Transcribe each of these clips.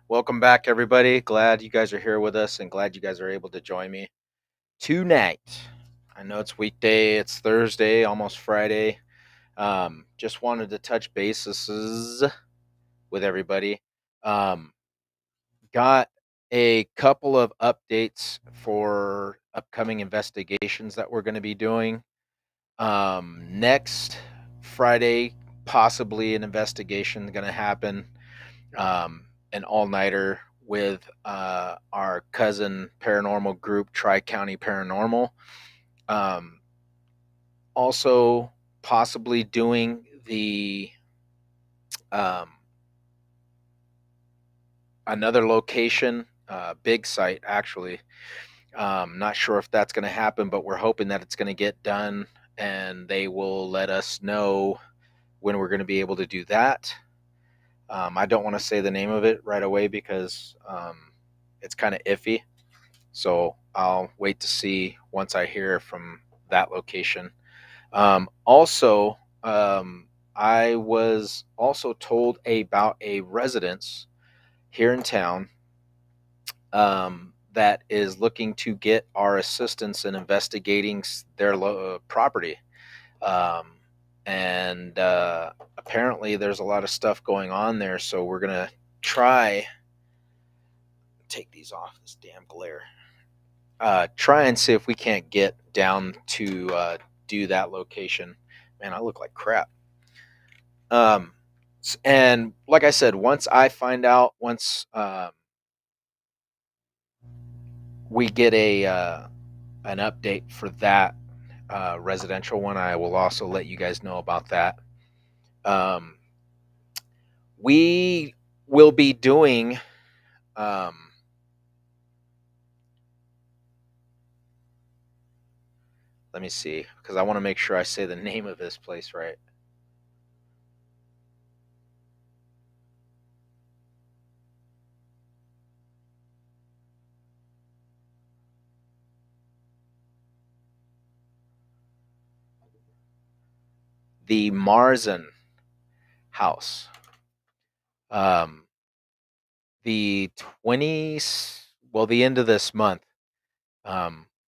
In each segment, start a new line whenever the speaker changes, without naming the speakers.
Welcome back, everybody. Glad you guys are here with us and glad you guys are able to join me tonight. I know it's weekday, it's Thursday, almost Friday. Just wanted to touch bases with everybody. Um, got a couple of updates for upcoming investigations that we're going to be doing. Next Friday, possibly an investigation going to happen, an all nighter with our cousin paranormal group, Tri County Paranormal. Um, Also, possibly doing the um, another location, big site actually. Not sure if that's going to happen, but we're hoping that it's going to get done, and they will let us know when we're going to be able to do that. I don't want to say the name of it right away because it's kind of iffy. So I'll wait to see once I hear from that location. Also, I was also told about a residence here in town that is looking to get our assistance in investigating their property. Um, and apparently, there's a lot of stuff going on there. So we're going to try take these off this damn glare. Try and see if we can't get down to do that location. Man, I look like crap. Um, and like I said, once I find out, once we get a an update for that residential one, I will also let you guys know about that. Um, we will be doing. Um, Let me see, because I want to make sure I say the name of this place right. The Marzen House. Um, the 20s, well, the end of this month,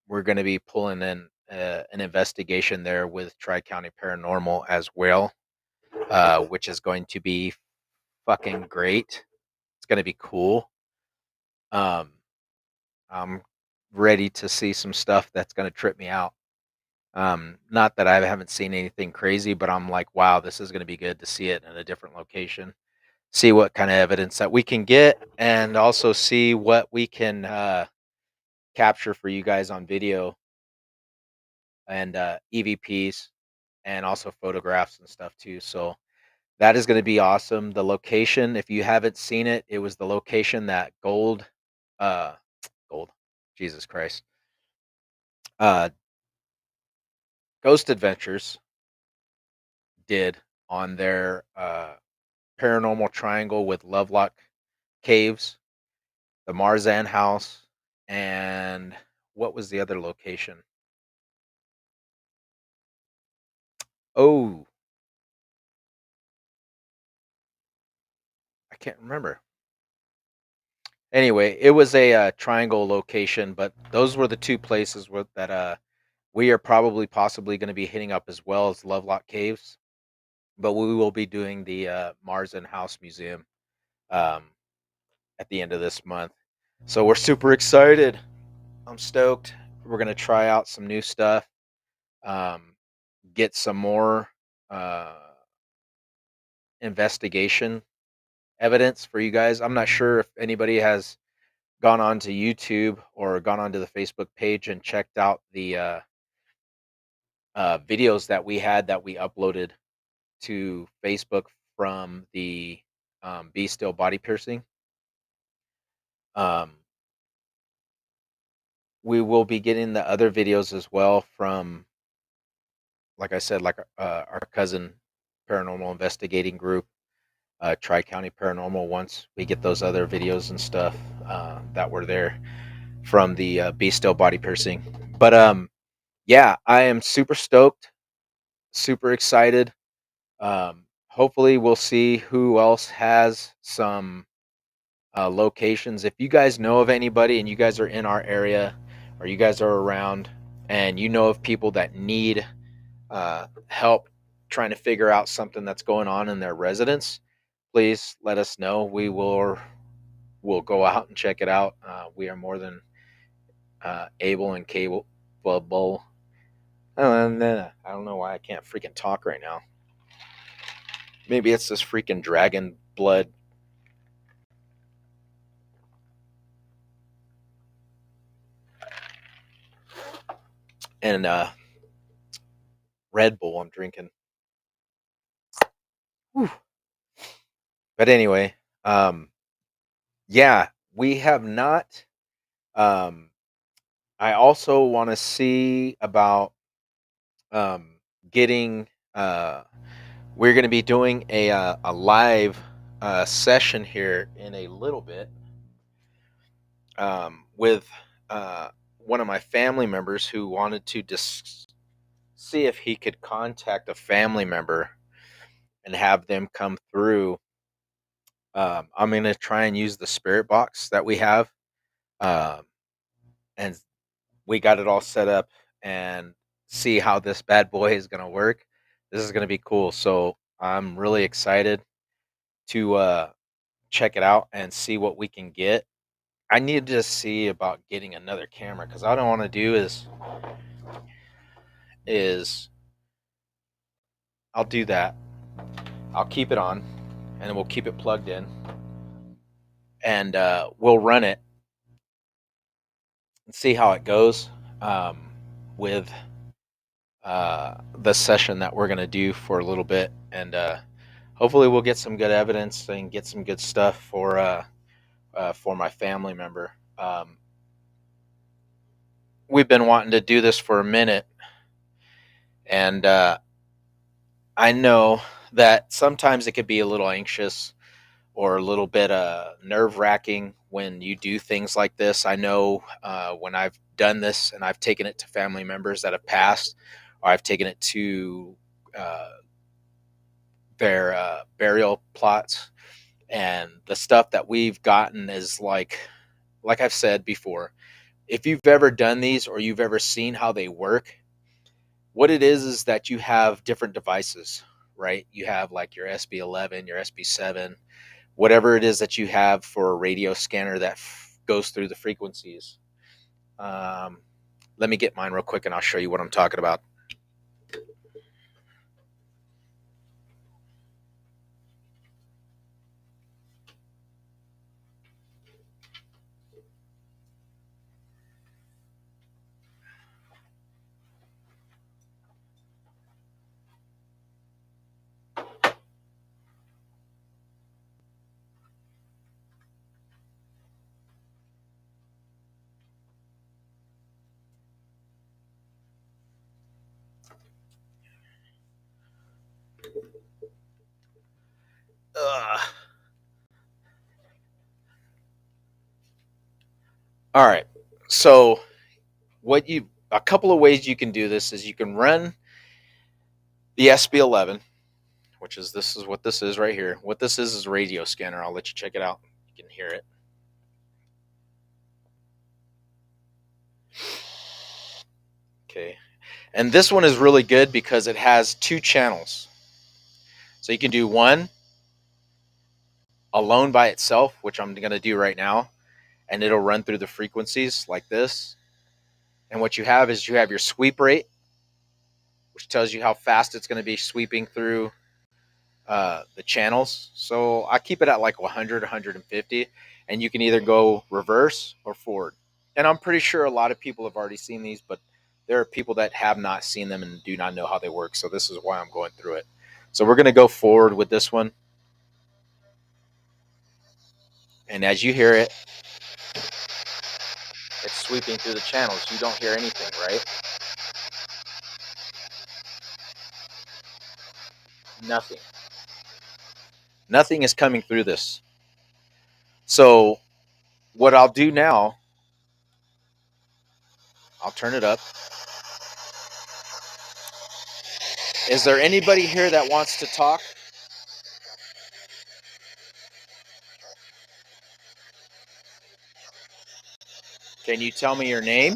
we're going to be pulling in an investigation there with Tri County Paranormal as well, which is going to be fucking great. It's going to be cool. Um, I'm ready to see some stuff that's going to trip me out. Not that I haven't seen anything crazy, but I'm like, wow, this is going to be good to see it in a different location. See what kind of evidence that we can get, and also see what we can capture for you guys on video and EVPs and also photographs and stuff too. So that is going to be awesome. The location, if you haven't seen it, it was the location that uh, Gold, Jesus Christ, uh, Ghost Adventures did on their paranormal triangle with Lovelock Caves, the Marzan House, and what was the other location? Oh, I can't remember. Anyway, it was a triangle location, but those were the two places that we are probably possibly going to be hitting up as well as Lovelock Caves. But we will be doing the Mars and House Museum um, at the end of this month. So we're super excited. I'm stoked. We're going to try out some new stuff, um, get some more uh, investigation evidence for you guys. I'm not sure if anybody has gone on to YouTube or gone onto the Facebook page and checked out the videos that we had that we uploaded to Facebook from the Be Still body piercing. Um, we will be getting the other videos as well from, like I said, like our cousin paranormal investigating group, Tri County Paranormal. Once we get those other videos and stuff that were there from the Be Still body piercing, but yeah, I am super stoked, super excited. Hopefully, we'll see who else has some locations. If you guys know of anybody and you guys are in our area or you guys are around and you know of people that need help trying to figure out something that's going on in their residence, please let us know. We'll go out and check it out. We are more than able and capable. I don't know why I can't freaking talk right now. Maybe it's this freaking dragon blood. And Red Bull I'm drinking. Whew. But anyway, yeah, we have not. Um, I also want to see about um, getting. We're going to be doing a live session here in a little bit with one of my family members who wanted to see if he could contact a family member and have them come through. I'm going to try and use the spirit box that we have. Um, and we got it all set up and see how this bad boy is going to work. This is going to be cool. So I'm really excited to check it out and see what we can get. I need to see about getting another camera because all I don't want to do is I'll do that. I'll keep it on and we'll keep it plugged in and we'll run it and see how it goes with the session that we're going to do for a little bit. And hopefully we'll get some good evidence and get some good stuff for my family member. We've been wanting to do this for a minute, and I know that sometimes it could be a little anxious or a little bit nerve wracking when you do things like this. I know when I've done this and I've taken it to family members that have passed, or I've taken it to uh, their burial plots, and the stuff that we've gotten is like I've said before, if you've ever done these or you've ever seen how they work, what it is that you have different devices, right? You have like your SB11, your SB7, whatever it is that you have for a radio scanner that goes through the frequencies. Um, Let me get mine real quick and I'll show you what I'm talking about. Ugh. All right. So a couple of ways you can do this is you can run the SB11, which is this is what this is right here. What this is a radio scanner. I'll let you check it out. You can hear it. Okay. And this one is really good because it has two channels. So you can do one alone by itself, which I'm going to do right now, and it'll run through the frequencies like this. And what you have is you have your sweep rate, which tells you how fast it's going to be sweeping through the channels. So I keep it at like 100, 150, and you can either go reverse or forward. And I'm pretty sure a lot of people have already seen these, but there are people that have not seen them and do not know how they work. So this is why I'm going through it. So we're going to go forward with this one. And as you hear it, it's sweeping through the channels. You don't hear anything, right? Nothing. Nothing is coming through this. So what I'll do now, I'll turn it up. Is there anybody here that wants to talk? Can you tell me your name?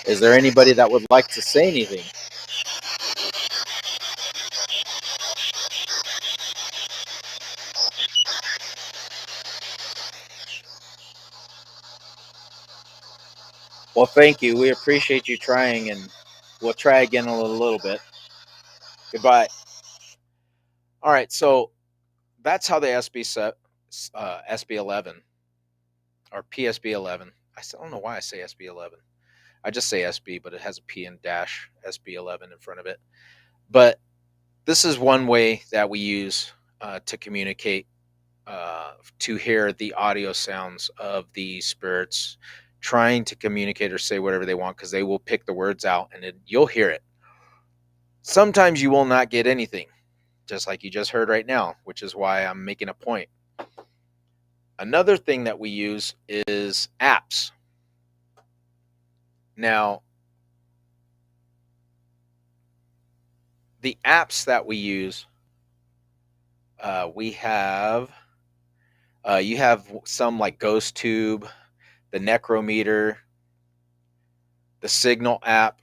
Is there anybody that would like to say anything? Well, thank you. We appreciate you trying, and we'll try again in a little bit. Goodbye. All right, so that's how the SB11 or PSB11. I still don't know why I say SB11. I just say SB, but it has a P and dash SB11 in front of it. But this is one way that we use to communicate, to hear the audio sounds of the spirits trying to communicate or say whatever they want, because they will pick the words out and you'll hear it. Sometimes you will not get anything, just like you just heard right now, which is why I'm making a point. Another thing that we use is apps. Now, the apps that we use, we have, you have some like GhostTube, the Necrometer, the Signal app.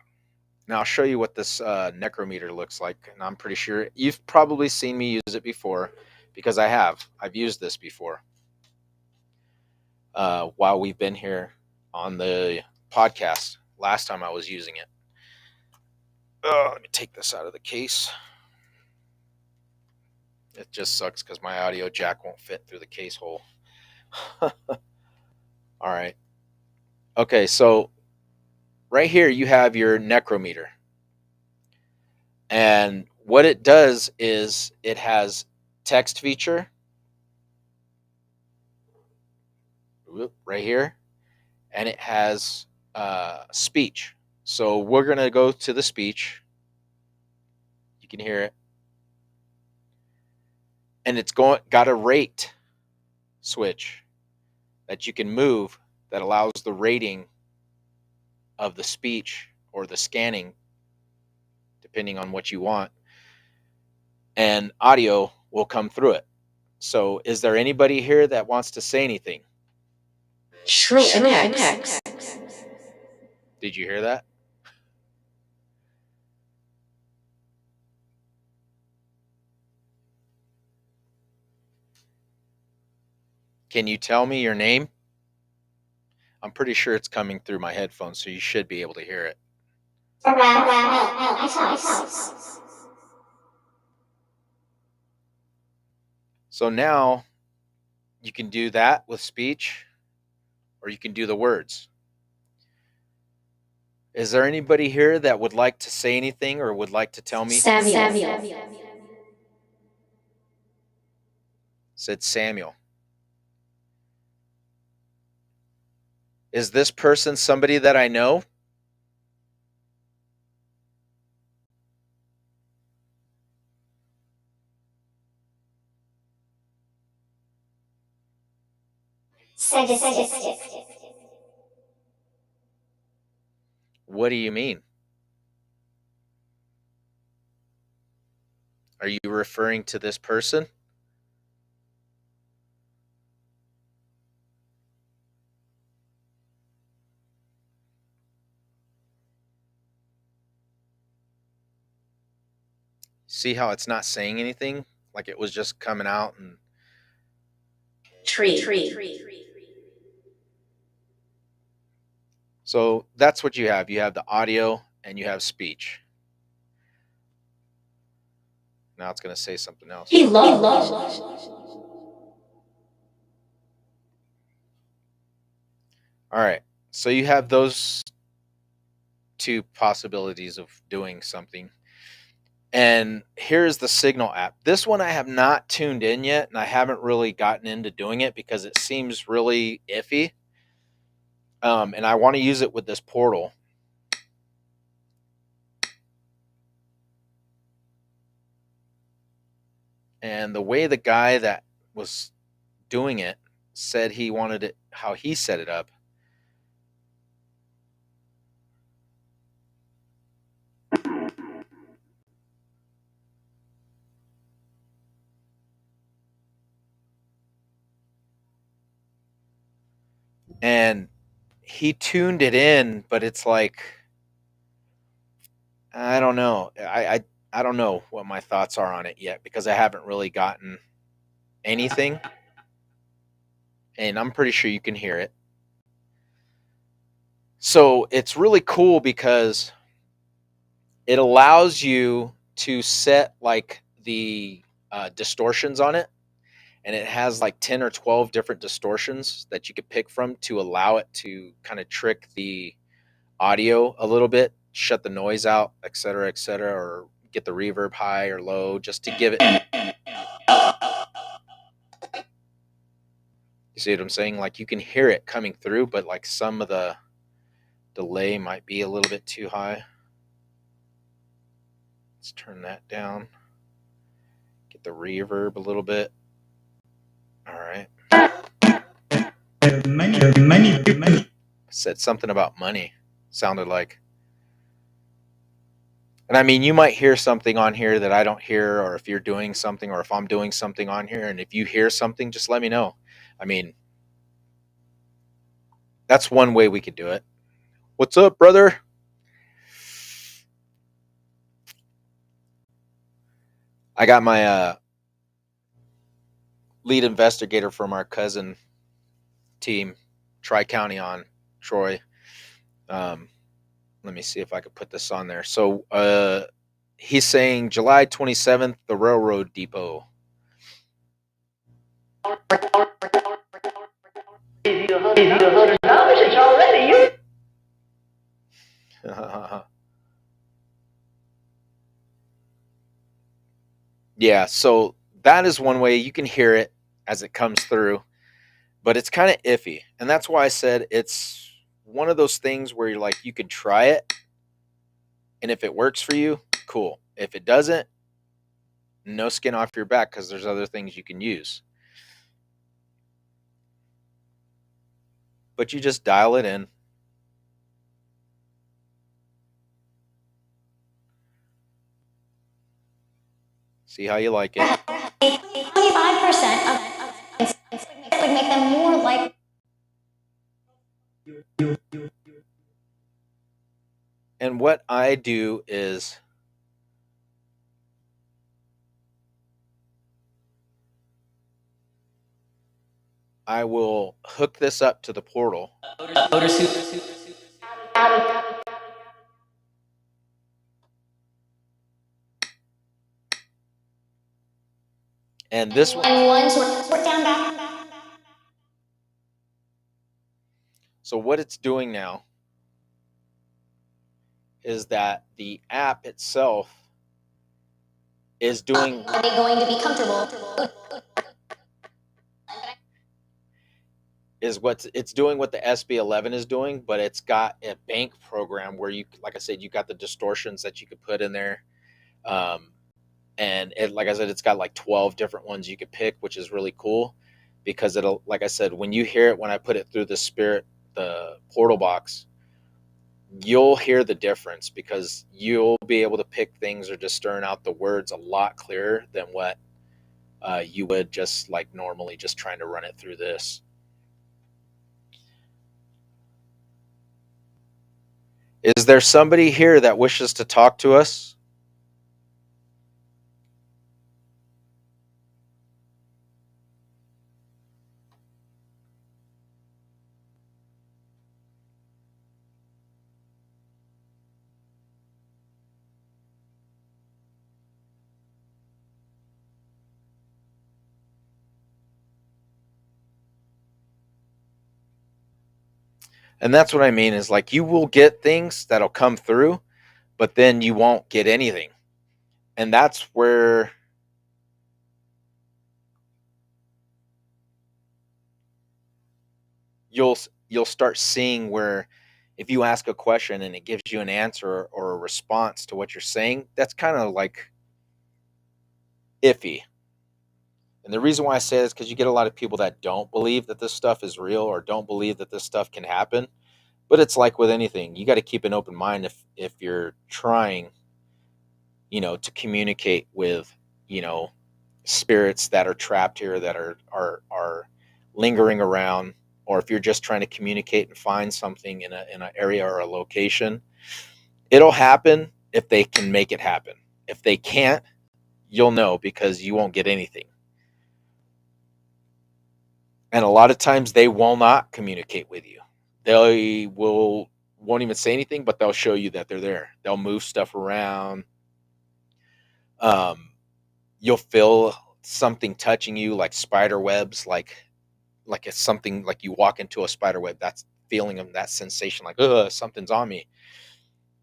Now I'll show you what this Necrometer looks like, and I'm pretty sure you've probably seen me use it before, because I have. I've used this before while we've been here on the podcast. Last time I was using it. Let me take this out of the case. It just sucks because my audio jack won't fit through the case hole. All right. Okay, so right here you have your Necrometer. And what it does is it has text feature right here, and it has speech. So we're going to go to the speech. You can hear it. And it's got a rate switch that you can move that allows the rating of the speech or the scanning, depending on what you want, and audio will come through it. So is there anybody here that wants to say anything?
True X.
Did you hear that? Can you tell me your name? I'm pretty sure it's coming through my headphones, so you should be able to hear it. So now you can do that with speech, or you can do the words. Is there anybody here that would like to say anything or would like to tell me?
Samuel.
Said Samuel. Is this person somebody that I know? What do you mean? Are you referring to this person? See how it's not saying anything? Like it was just coming out and...
Tree.
So that's what you have. You have the audio and you have speech. Now it's going to say something else.
He loves.
All right. So you have those two possibilities of doing something. And here's the Signal app. This one I have not tuned in yet, and I haven't really gotten into doing it because it seems really iffy. And I want to use it with this portal. And the way the guy that was doing it said he wanted it, how he set it up, and he tuned it in, but it's like, I don't know. I don't know what my thoughts are on it yet because I haven't really gotten anything, and I'm pretty sure you can hear it. So it's really cool because it allows you to set like the distortions on it, and it has like 10 or 12 different distortions that you could pick from to allow it to kind of trick the audio a little bit, shut the noise out, et cetera, or get the reverb high or low just to give it. You see what I'm saying? Like you can hear it coming through, but like some of the delay might be a little bit too high. Let's turn that down. Get the reverb a little bit. All right. Money. Said something about money. Sounded like. And I mean, you might hear something on here that I don't hear, or if you're doing something, or if I'm doing something on here, and if you hear something, just let me know. I mean, that's one way we could do it. What's up, brother? I got my lead investigator from our cousin team, Tri County, on Troy. Um, Let me see if I could put this on there. So he's saying July 27th, the railroad depot. Give you $100, it's already you. Yeah, so that is one way you can hear it as it comes through, but it's kind of iffy. And that's why I said it's one of those things where you're like, you can try it. And if it works for you, cool. If it doesn't, no skin off your back because there's other things you can use. But you just dial it in. See how you like it. 25% of would make them more like. And what I do is I will hook this up to the portal. And this one. So what it's doing now is that the app itself is doing. Are they going to be comfortable? Is what it's doing what the SB11 is doing, but it's got a bank program where you, like I said, you got the distortions that you could put in there. And it, like I said, it's got like 12 different ones you could pick, which is really cool because it'll, like I said, when you hear it, when I put it through the portal box, you'll hear the difference because you'll be able to pick things or just stirring out the words a lot clearer than what you would just like normally just trying to run it through this. Is there somebody here that wishes to talk to us? And that's what I mean is like you will get things that'll come through, but then you won't get anything. And that's where you'll you'll start seeing where if you ask a question and it gives you an answer or a response to what you're saying, that's kind of like iffy. And the reason why I say this is because you get a lot of people that don't believe that this stuff is real or don't believe that this stuff can happen. But it's like with anything, you got to keep an open mind if you're trying, to communicate with, you know, spirits that are trapped here that are lingering around, or if you're just trying to communicate and find something in an area or a location. It'll happen if they can make it happen. If they can't, you'll know because you won't get anything. And a lot of times they will not communicate with you. They won't even say anything, but they'll show you that they're there. They'll move stuff around. Um, you'll feel something touching you, like spider webs, like it's something like you walk into a spider web. That's feeling of that sensation, like something's on me.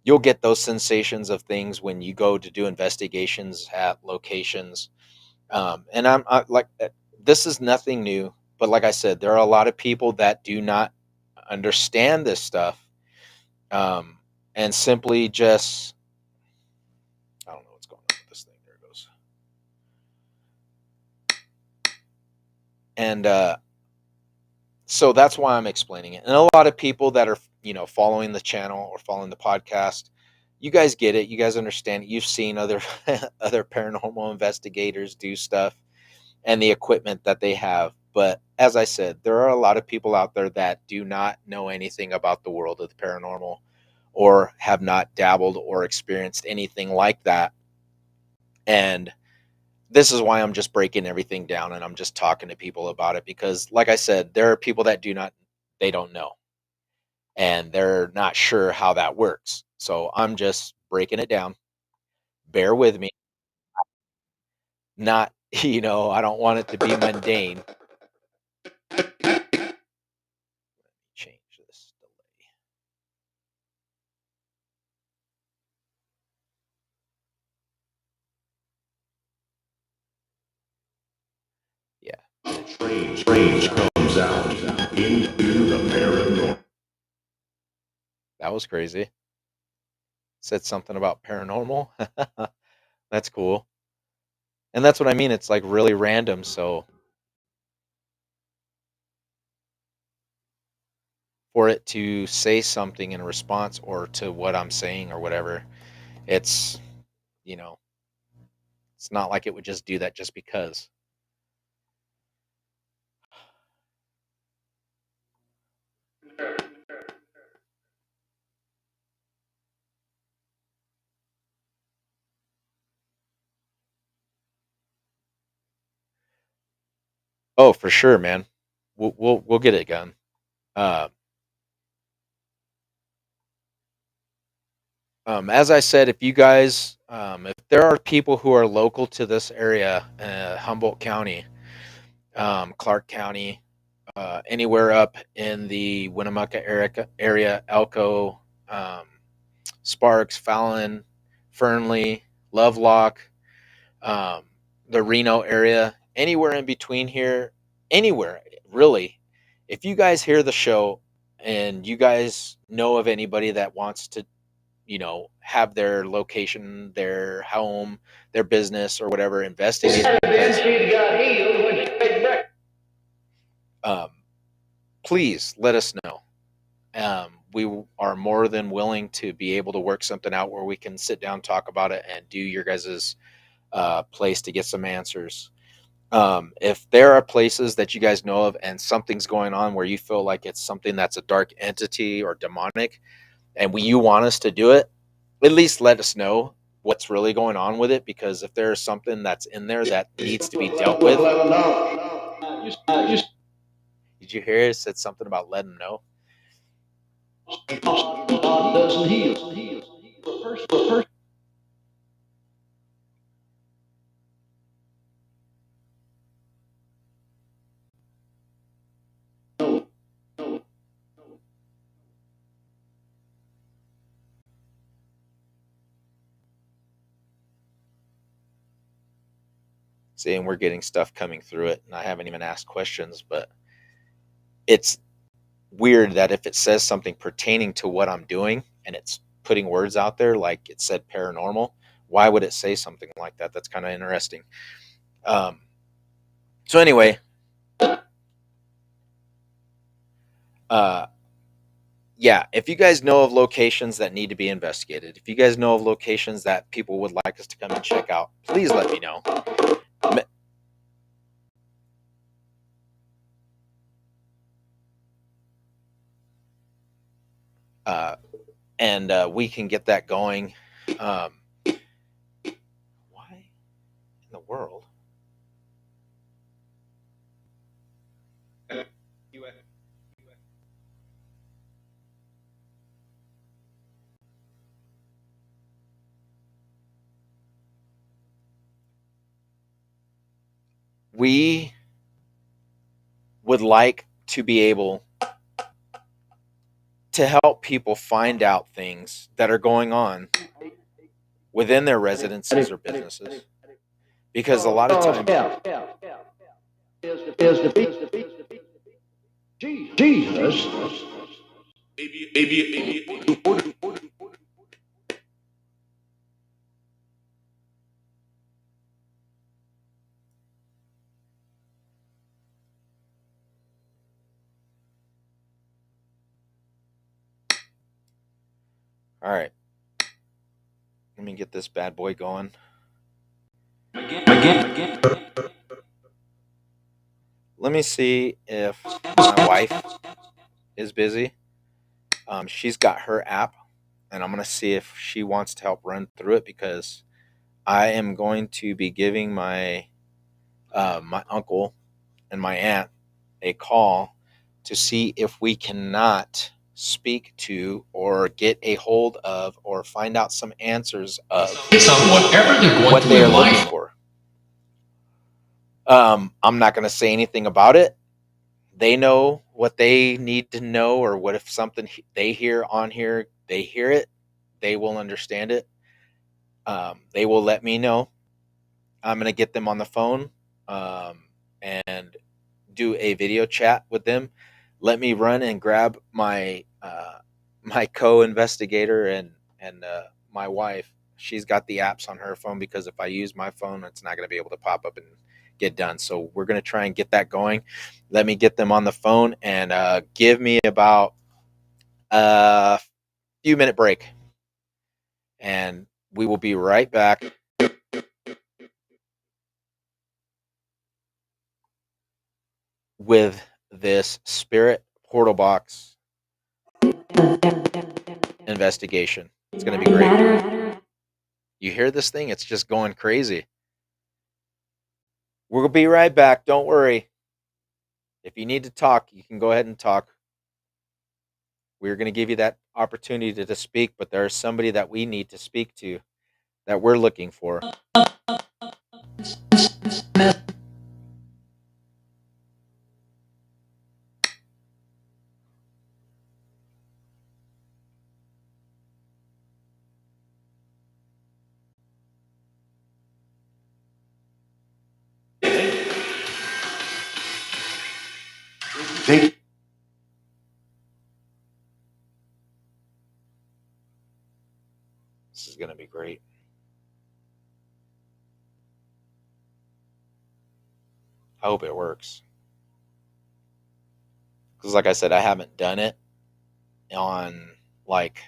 You'll get those sensations of things when you go to do investigations at locations. And like, this is nothing new, but like I said, there are a lot of people that do not understand this stuff, um, and simply just, I don't know what's going on with this thing. There it goes. And so that's why I'm explaining it. And a lot of people that are, following the channel or following the podcast, you guys get it. You guys understand it. You've seen other other paranormal investigators do stuff and the equipment that they have. But as I said, there are a lot of people out there that do not know anything about the world of the paranormal or have not dabbled or experienced anything like that. And this is why I'm just breaking everything down and I'm just talking to people about it because, like I said, there are people that they don't know and they're not sure how that works. So I'm just breaking it down. Bear with me. Not, I don't want it to be mundane. Change this delay. Yeah. Strange comes out into the paranormal. That was crazy. Said something about paranormal. That's cool. And that's what I mean. It's like really random. So for it to say something in response or to what I'm saying or whatever, it's, you know, it's not like it would just do that just because. Oh, for sure, man. We'll get it done. Uh, as I said, if there are people who are local to this area, Humboldt County, Clark County, anywhere up in the Winnemucca area, Elko, um, Sparks, Fallon, Fernley, Lovelock, um, the Reno area, anywhere in between here, anywhere really. If you guys hear the show and you guys know of anybody that wants to, have their location, their home, their business, or whatever investigated, um, please let us know. We are more than willing to be able to work something out where we can sit down, talk about it, and do your guys's place to get some answers. If there are places that you guys know of and something's going on where you feel like it's something that's a dark entity or demonic, and you want us to do it, at least let us know what's really going on with it. Because if there's something that's in there that needs to be dealt with, did you hear it said something about letting them know? Saying we're getting stuff coming through it, and I haven't even asked questions, but it's weird that if it says something pertaining to what I'm doing and it's putting words out there like it said paranormal, why would it say something like that? That's kind of interesting. Um, So anyway, uh, yeah, if you guys know of locations that need to be investigated, if you guys know of locations that people would like us to come and check out, please let me know. Uh, and we can get that going. Um, why in the world? We would like to be able to help people find out things that are going on within their residences or businesses. Because a lot of times,
Jesus.
all right, let me get this bad boy going. Let me see if my wife is busy. She's got her app, and I'm going to see if she wants to help run through it because I am going to be giving my uncle and my aunt a call to see if we cannot speak to or get a hold of or find out some answers of
Whatever they're going
what
through
they are
in
looking
life.
for. I'm not going to say anything about it. They know what they need to know, or what if something they hear on here, they hear it, they will understand it. They will let me know. I'm going to get them on the phone um, and do a video chat with them. Let me run and grab my co-investigator and my wife. She's got the apps on her phone because if I use my phone, it's not going to be able to pop up and get done. So we're going to try and get that going. Let me get them on the phone and give me about a few minute break, and we will be right back with this spirit portal box investigation. It's going to be great. You hear this thing? It's just going crazy. We'll be right back. Don't worry. If you need to talk, you can go ahead and talk. We're going to give you that opportunity to speak, but there's somebody that we need to speak to that we're looking for.
They
This is going to be great. I hope it works. Because, like I said, I haven't done it on like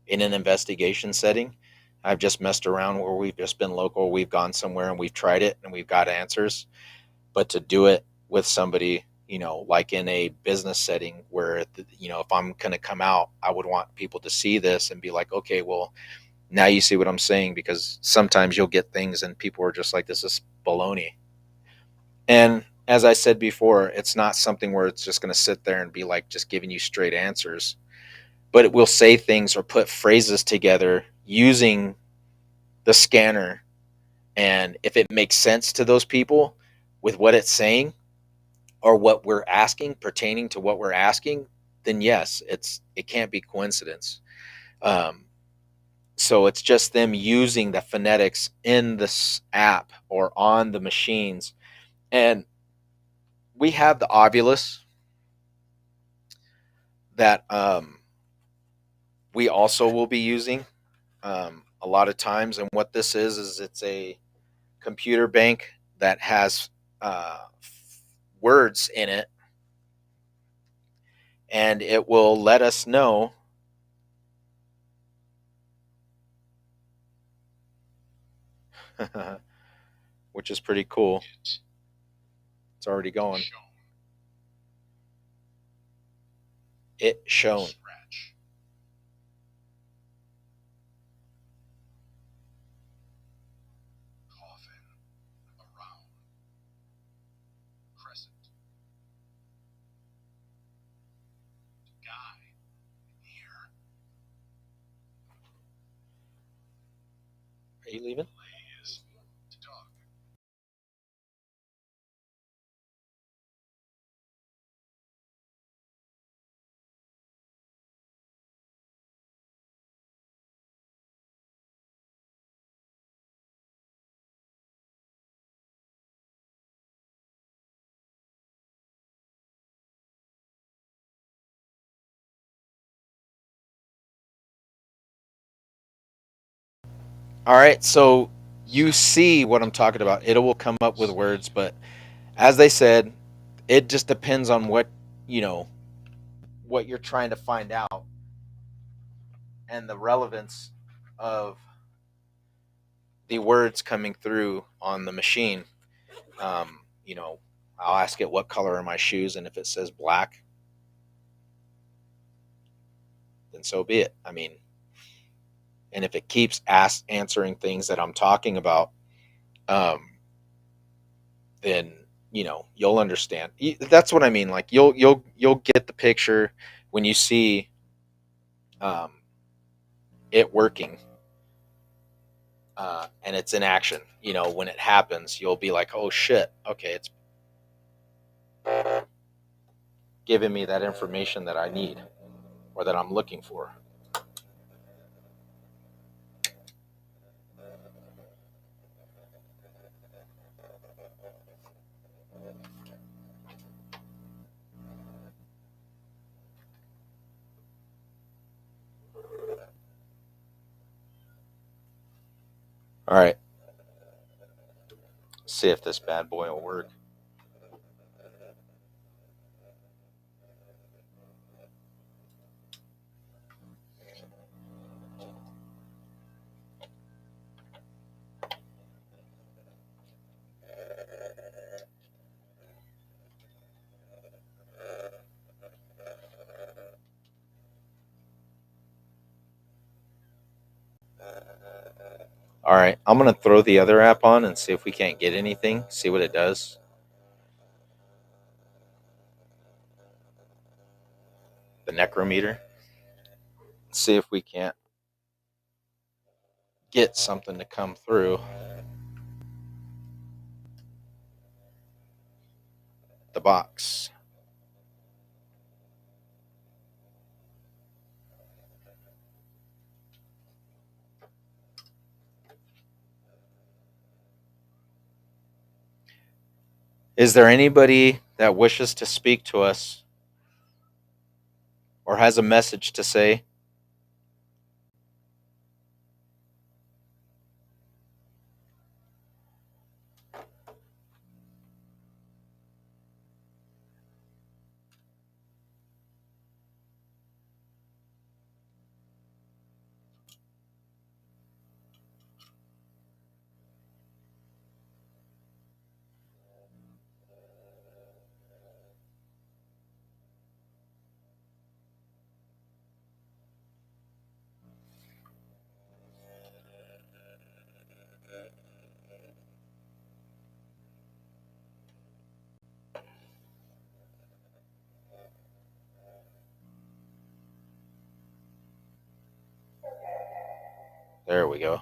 in an investigation setting. I've just messed around where we've just been local. We've gone somewhere and we've tried it and we've got answers. But to do it with somebody, like in a business setting where, if I'm going to come out, I would want people to see this and be like, okay, well, now you see what I'm saying, because sometimes you'll get things and people are just like, this is baloney. And as I said before, it's not something where it's just going to sit there and be like just giving you straight answers, but it will say things or put phrases together using the scanner. And if it makes sense to those people with what it's saying or what we're asking pertaining to what we're asking, then yes, it can't be coincidence. Um, so it's just them using the phonetics in this app or on the machines. And we have the Ovulus that we also will be using a lot of times. And what this is it's a computer bank that has words in it, and it will let us know which is pretty cool. It's already going. It shown. Are you leaving? All right, so you see what I'm talking about. It will come up with words, but as they said, it just depends on what, you know, what you're trying to find out and the relevance of the words coming through on the machine. You know, I'll ask it what color are my shoes, and if it says black, then so be it. I mean, and if it keeps answering things that I'm talking about, um, then you know you'll understand. That's what I mean. Like you'll get the picture when you see um, it working, and it's in action. You know, when it happens, you'll be like, "Oh shit! Okay, it's giving me that information that I need or that I'm looking for." All right, see if this bad boy will work. All right, I'm gonna throw the other app on and see if we can't get anything. See what it does. The necrometer. See if we can't get something to come through the box. Is there anybody that wishes to speak to us or has a message to say? There we go.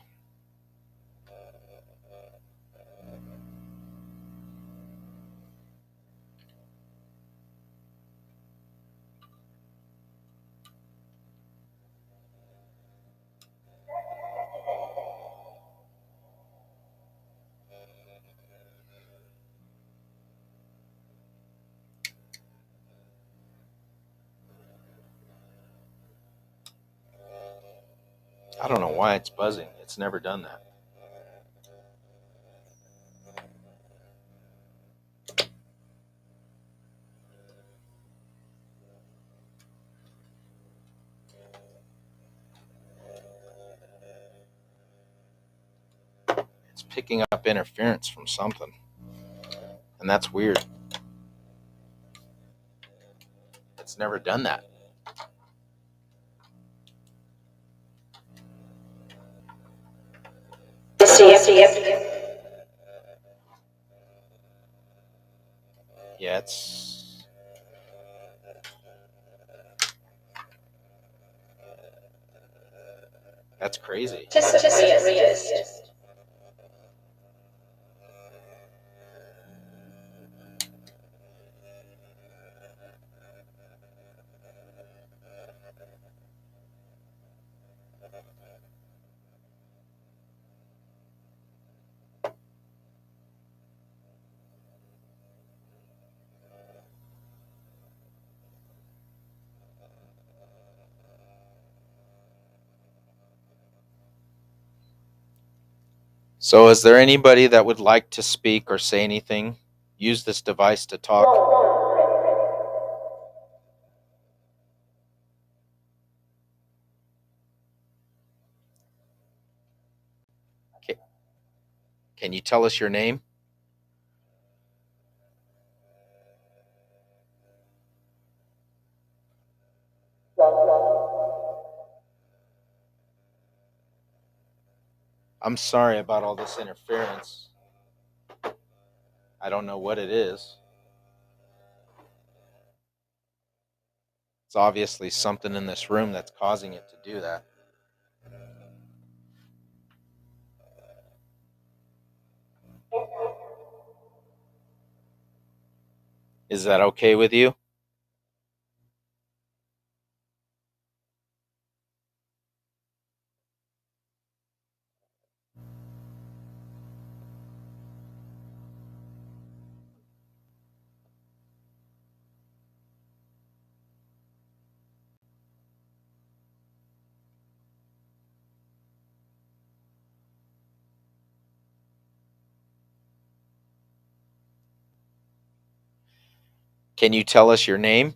I don't know why it's buzzing. It's never done that. picking up interference from something, and that's weird. It's never done that. Yeah, that's crazy. So, is there anybody that would like to speak or say anything? Use this device to talk. Can you tell us your name? I'm sorry about all this interference. I don't know what it is. It's obviously something in this room that's causing it to do that. Is that okay with you? Can you tell us your name?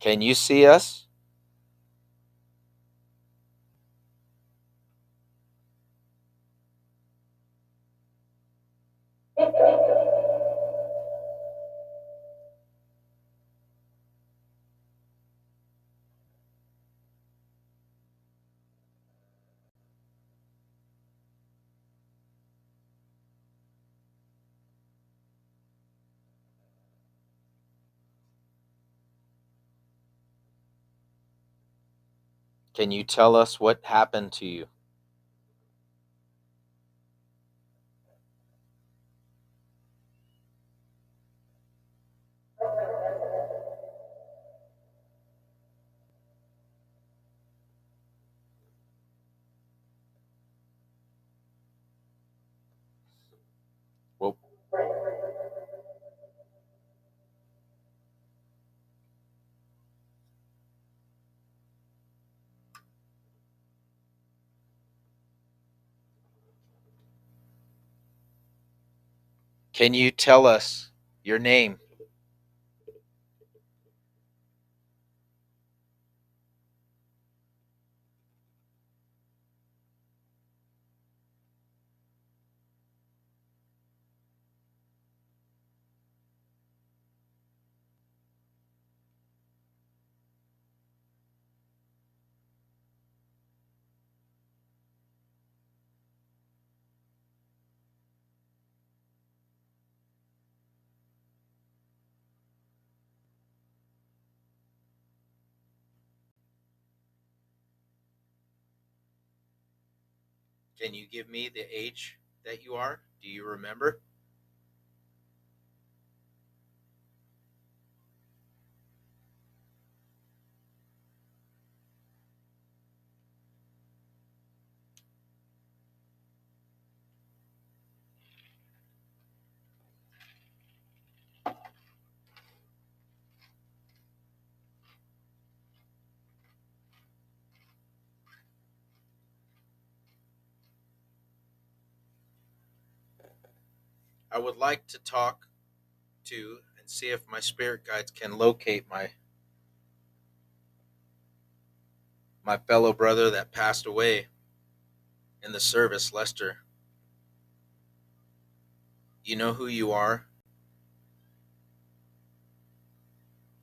Can you see us? Can you tell us what happened to you? Well, can you tell us your name? Can you give me the age that you are? Do you remember? I would like to talk to and see if my spirit guides can locate my fellow brother that passed away in the service, Lester. You know who you are.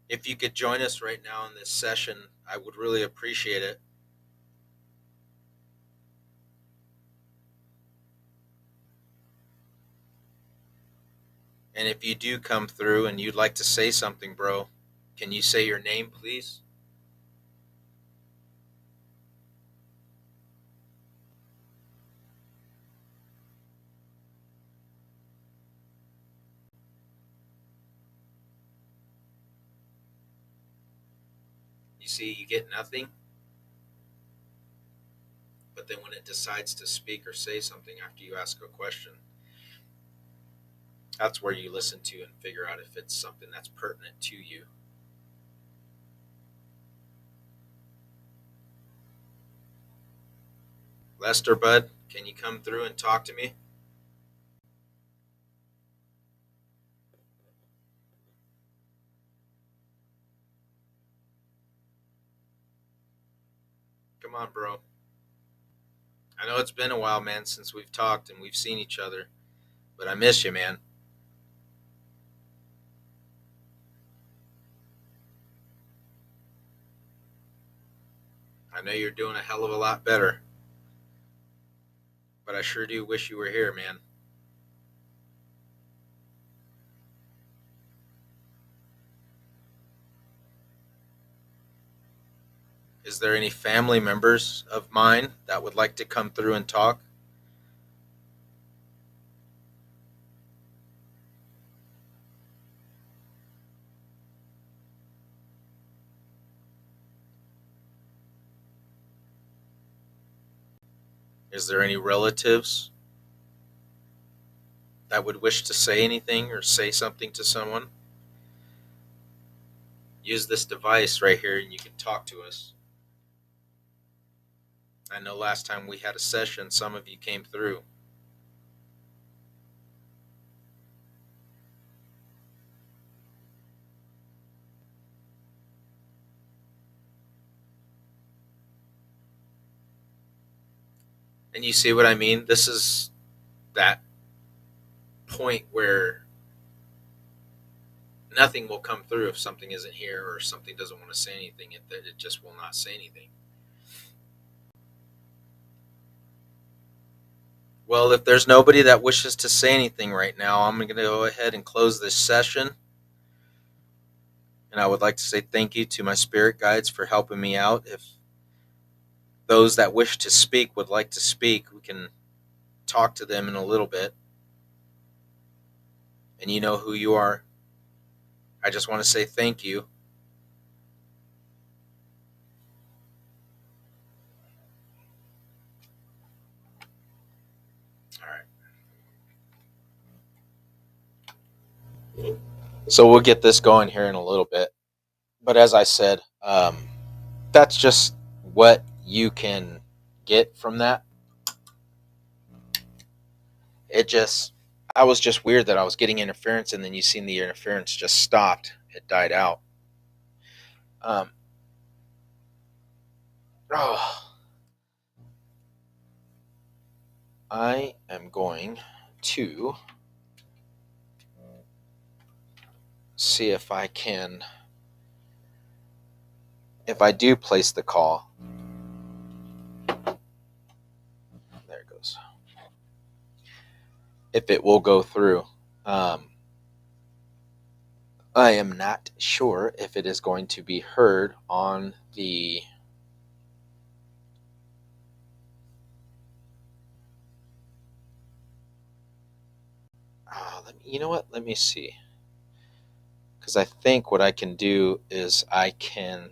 If you could join us right now in this session, I would really appreciate it. And if you do come through and you'd like to say something, bro, can you say your name, please? You see, you get nothing, but then when it decides to speak or say something after you ask a question, that's where you listen to and figure out if it's something that's pertinent to you. Lester, bud, can you come through and talk to me? Come on, bro. I know it's been a while, man, since we've talked and we've seen each other, but I miss you, man. I know you're doing a hell of a lot better, but I sure do wish you were here, man. Is there any family members of mine that would like to come through and talk? Is there any relatives that would wish to say anything or say something to someone? Use this device right here and you can talk to us. I know last time we had a session, some of you came through. And you see what I mean? This is that point where nothing will come through if something isn't here or something doesn't want to say anything. It just will not say anything. Well, if there's nobody that wishes to say anything right now, I'm going to go ahead and close this session. And I would like to say thank you to my spirit guides for helping me out. If those that wish to speak would like to speak, we can talk to them in a little bit. And you know who you are. I just want to say thank you. All right. So we'll get this going here in a little bit. But as I said, that's just what you can get from that. I was just weird that I was getting interference and then you seen the interference just stopped. It died out. Um, oh, I am going to see if I do place the call. There it goes. If it will go through. I am not sure if it is going to be heard on the you know what? Let me see. Because I think what I can do is I can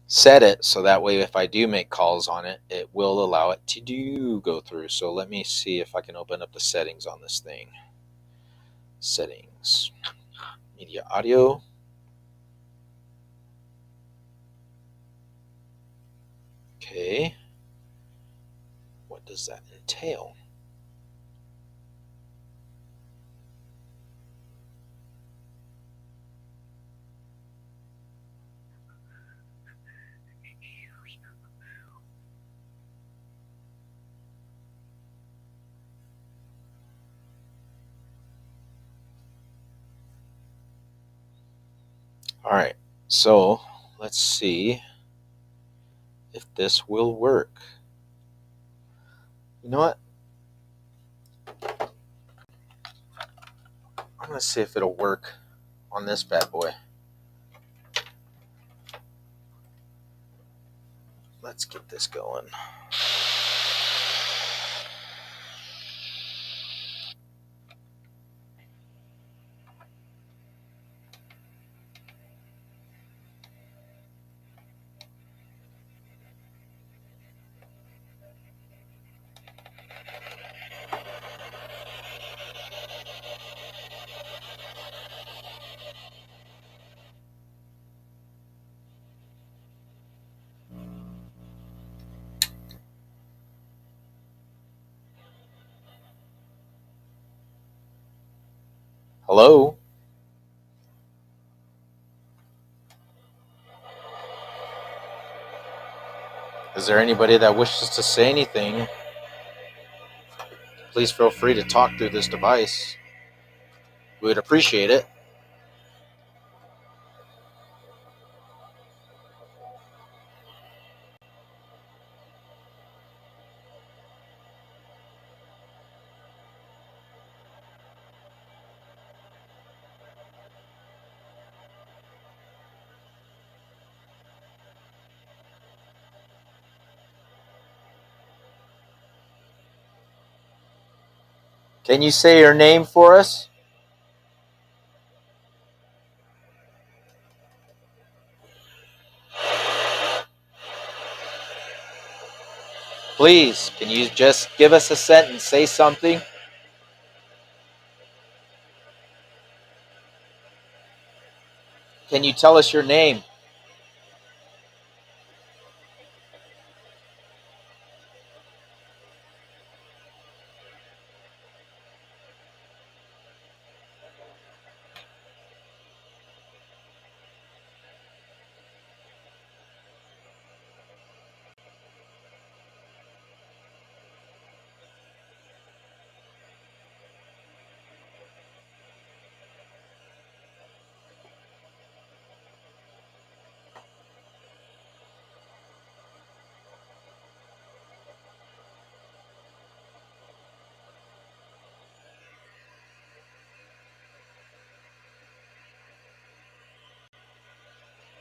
set it so that way if I do make calls on it, it will allow it to go through. So let me see if I can open up the settings on this thing. Settings, media audio. Okay. What does that entail? All right. So let's see if this will work. You know what? I'm going to see if it'll work on this bad boy. Let's get this going. Hello? Is there anybody that wishes to say anything? Please feel free to talk through this device. We would appreciate it. Can you say your name for us? Please, can you just give us a sentence, say something? Can you tell us your name?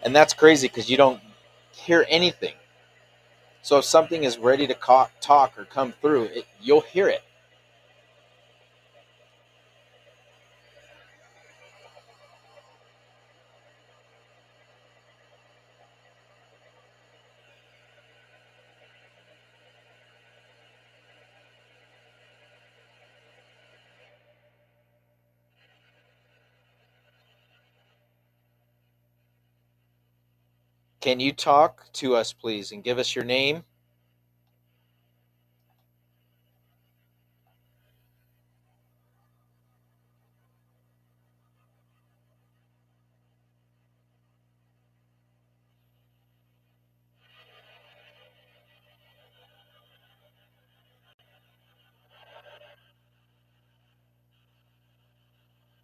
And that's crazy because you don't hear anything. So if something is ready to talk or come through, you'll hear it. Can you talk to us, please, and give us your name?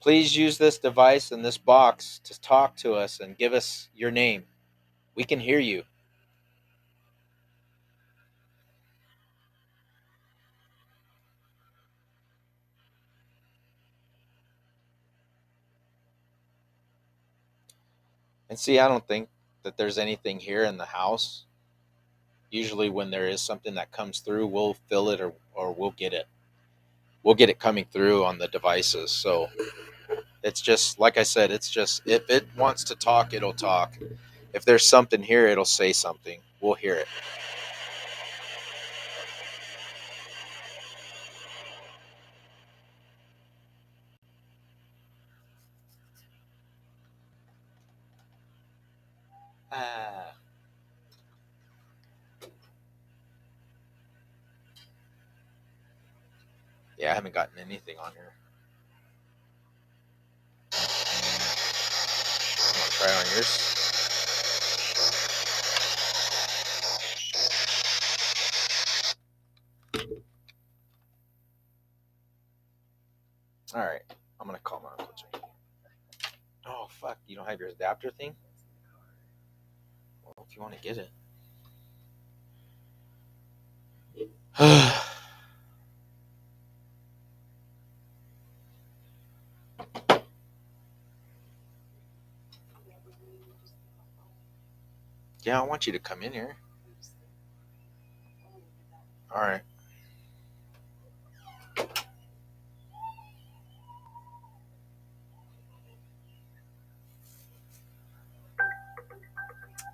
Please use this device and this box to talk to us and give us your name. We can hear you. And see, I don't think that there's anything here in the house. Usually, when there is something that comes through, we'll fill it or we'll get it. we'll get it coming through on the devices. So it's just like I said, it's just if it wants to talk, it'll talk. If there's something here, it'll say something. We'll hear it. Ah. Yeah, I haven't gotten anything on here. You want to try on yours? All right. I'm going to call my uncle Jay. Oh, fuck. You don't have your adapter thing? Well, if you want to get it. Yeah, I want you to come in here. All right.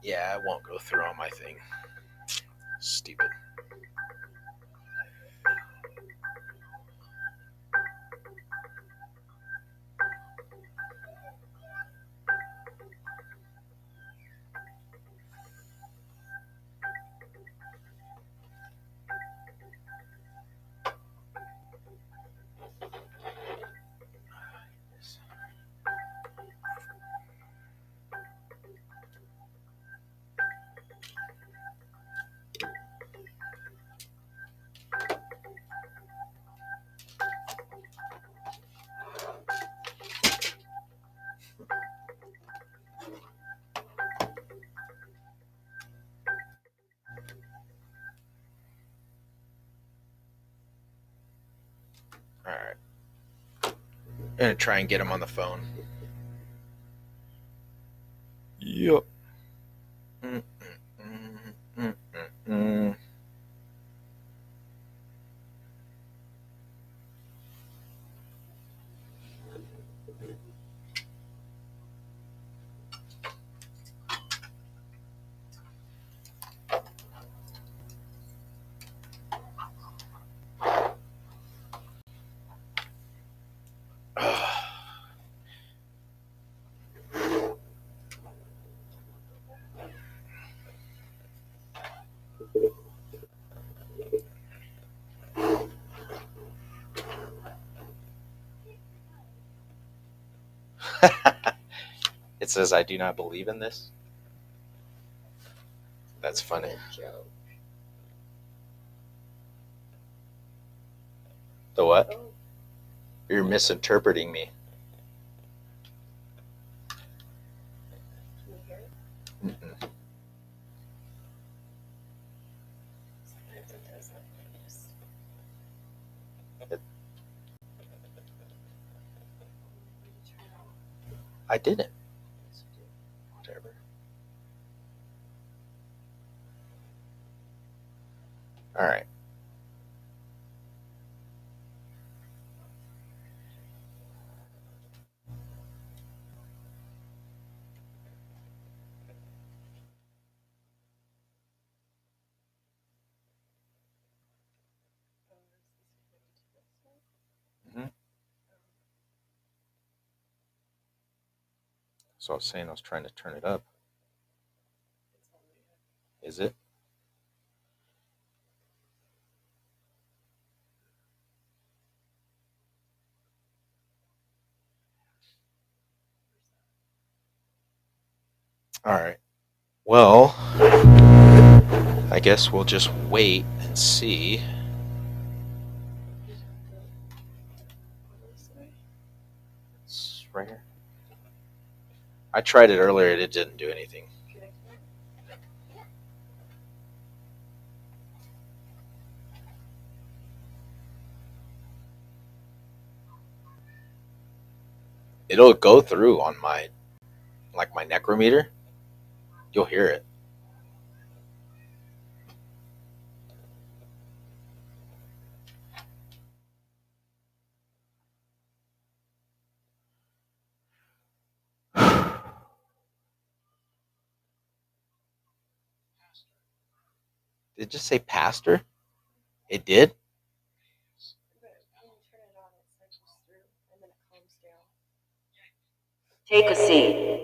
Yeah, it won't go through on my thing. Stupid. All right. I'm going to try and get him on the phone. Yep. Mm, mm, mm, mm, mm. It says, I do not believe in this. That's funny. The what? You're misinterpreting me. Mm-mm. It- I didn't. Whatever. All right. Mm-hmm. So I was saying I was trying to turn it up. Is it? All right. Well, I guess we'll just wait and see. It's right here. I tried it earlier. It didn't do anything. It'll go through on my my necrometer. You'll hear it. Did it just say pastor? It did?
Take a seat.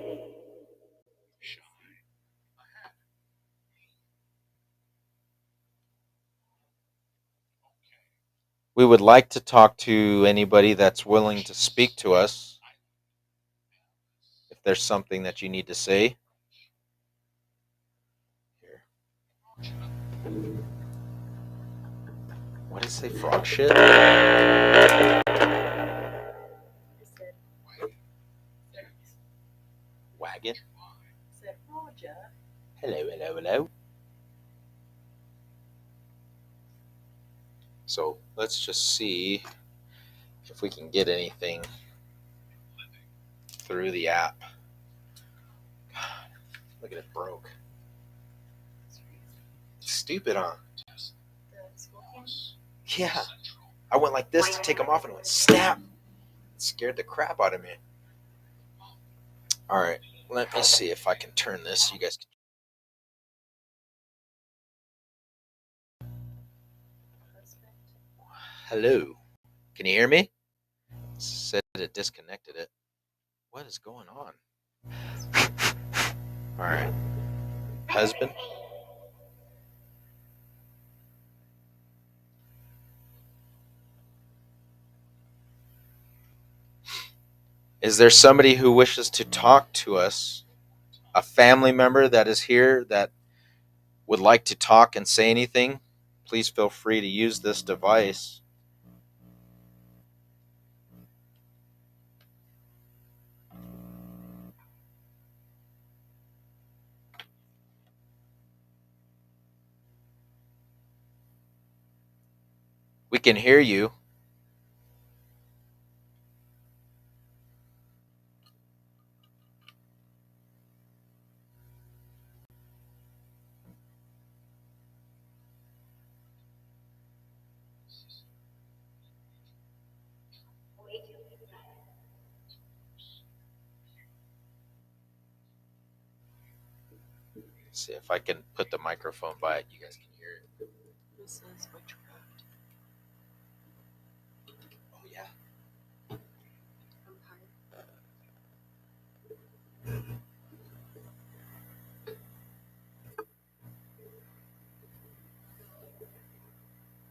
We would like to talk to anybody that's willing to speak to us. If there's something that you need to say. Here. What does it say? Frog shit? Wagon? Hello, hello, hello. So let's just see if we can get anything through the app. Look at it, broke. It's stupid, huh? Yeah. I went like this to take them off and it went snap. It scared the crap out of me. All right, let me see if I can turn this. You guys can. Hello. Can you hear me? It said it disconnected it. What is going on? All right. Husband? Is there somebody who wishes to talk to us? A family member that is here that would like to talk and say anything? Please feel free to use this device. We can hear you. See if I can put the microphone by it. You guys can hear it. Oh, yeah.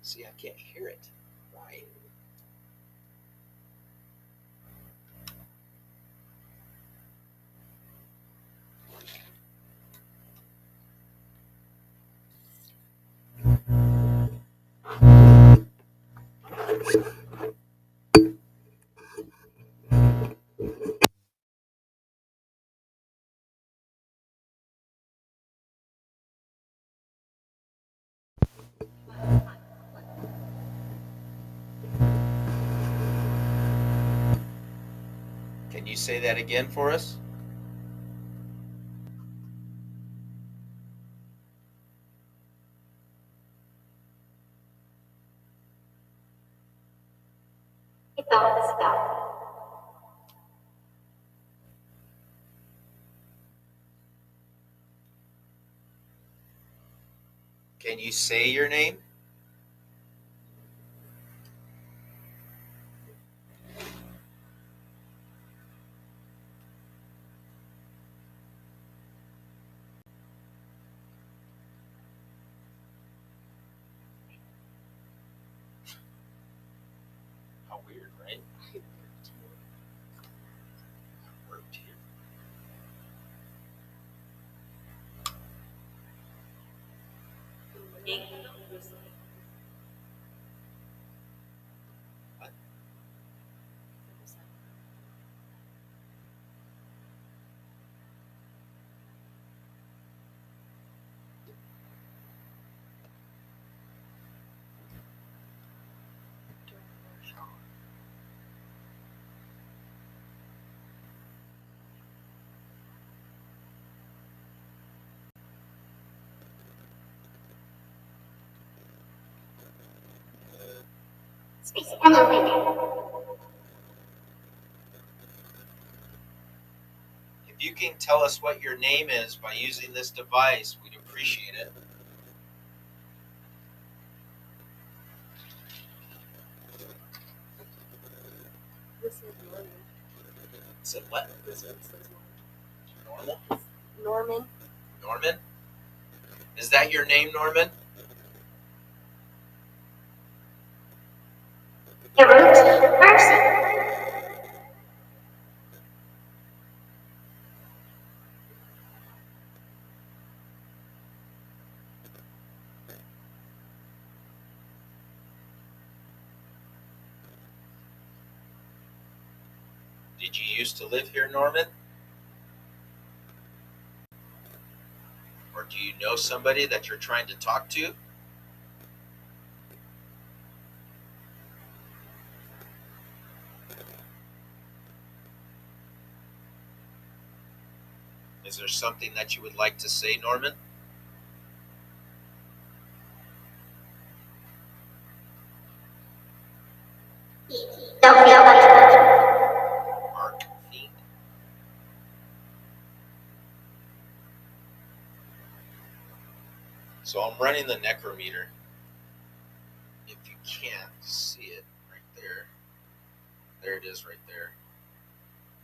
See, I can't hear it. Why? Can you say that again for us? Can you say your name? How weird, right? Worked here. What? If you can tell us what your name is by using this device, we'd appreciate it. Said what? Normal?
Norman.
Norman? Is that your name, Norman?
The root person.
Did you used to live here, Norman? Or do you know somebody that you're trying to talk to? Is there something that you would like to say, Norman? Arc Fiend. So I'm running the necrometer. If you can't see it right there, there it is right there.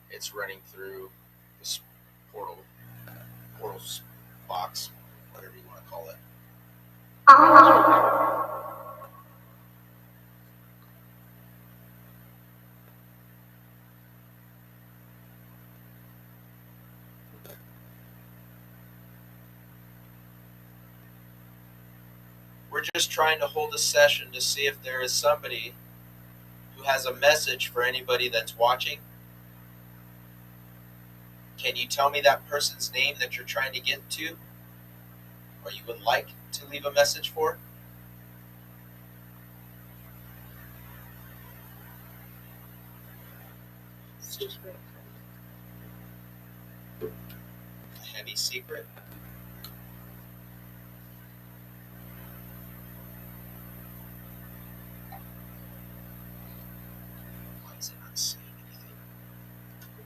It's running through this portal box, whatever you want to call it. We're just trying to hold a session to see if there is somebody who has a message for anybody that's watching. Can you tell me that person's name that you're trying to get to, or you would like to leave a message for?
Secret.
A heavy secret? Why is it not saying anything? Like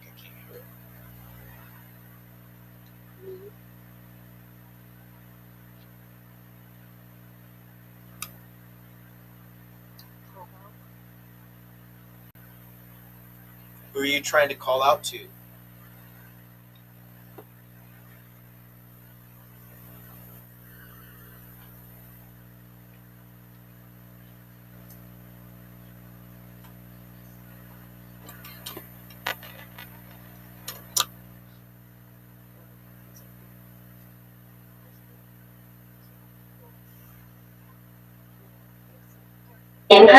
I can't hear it.
Me.
Who are you trying to call out to?
Input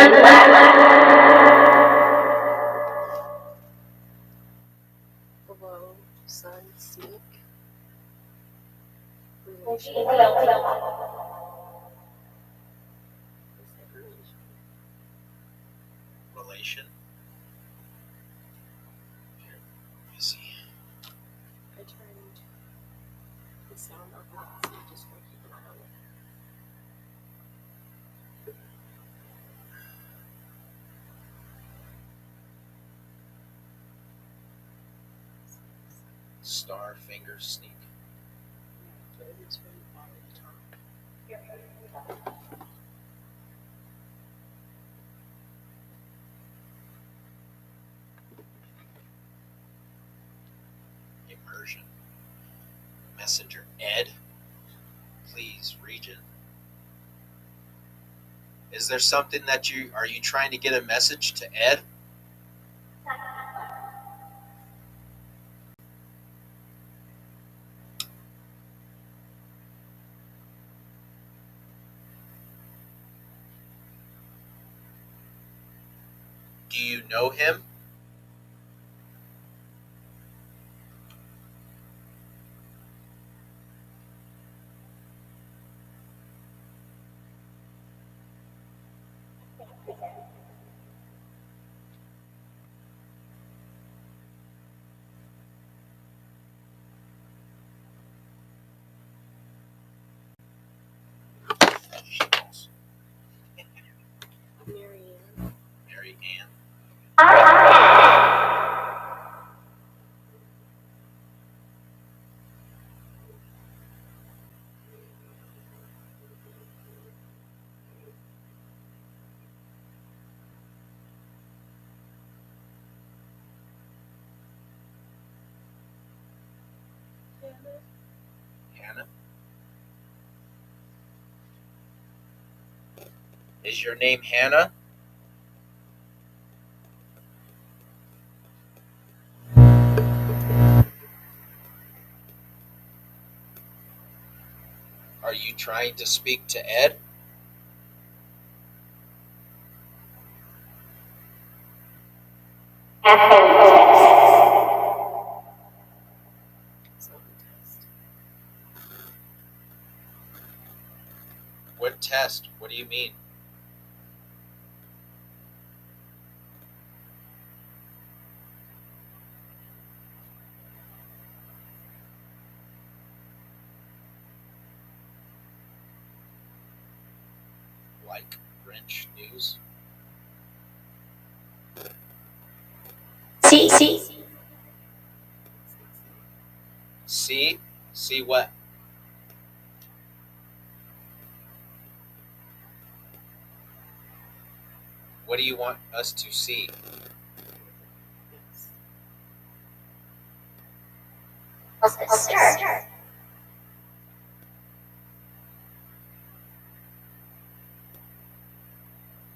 Below. Sun. Sneak.
Relation? Here, let me see.
I turned the sound off, so you just want to keep an eye on it.
Star Finger Sneak.
It is from the bottom to top.
Immersion. Messenger Ed. Please, region. Is there something that are you trying to get a message to Ed? Do you know him? She knows.
Marianne.
Mary Ann.
Hannah.
Hannah? Is your name Hannah? Are you trying to speak to Ed?
Sound test.
What test? What do you mean? Like French news?
See.
See? See what? What do you want us to see?
Yes. Start.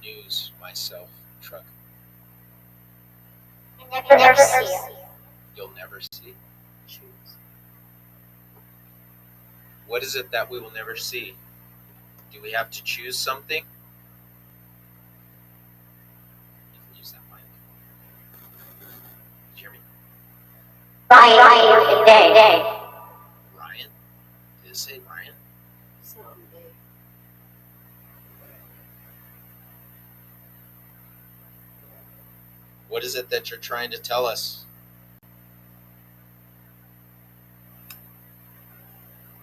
News, myself, truck.
Never see it.
You'll never see.
Choose.
What is it that we will never see? Do we have to choose something? You can use that mic. Did you hear me?
Ryan, day.
Ryan? Did it say Ryan?
Someday.
What is it that you're trying to tell us?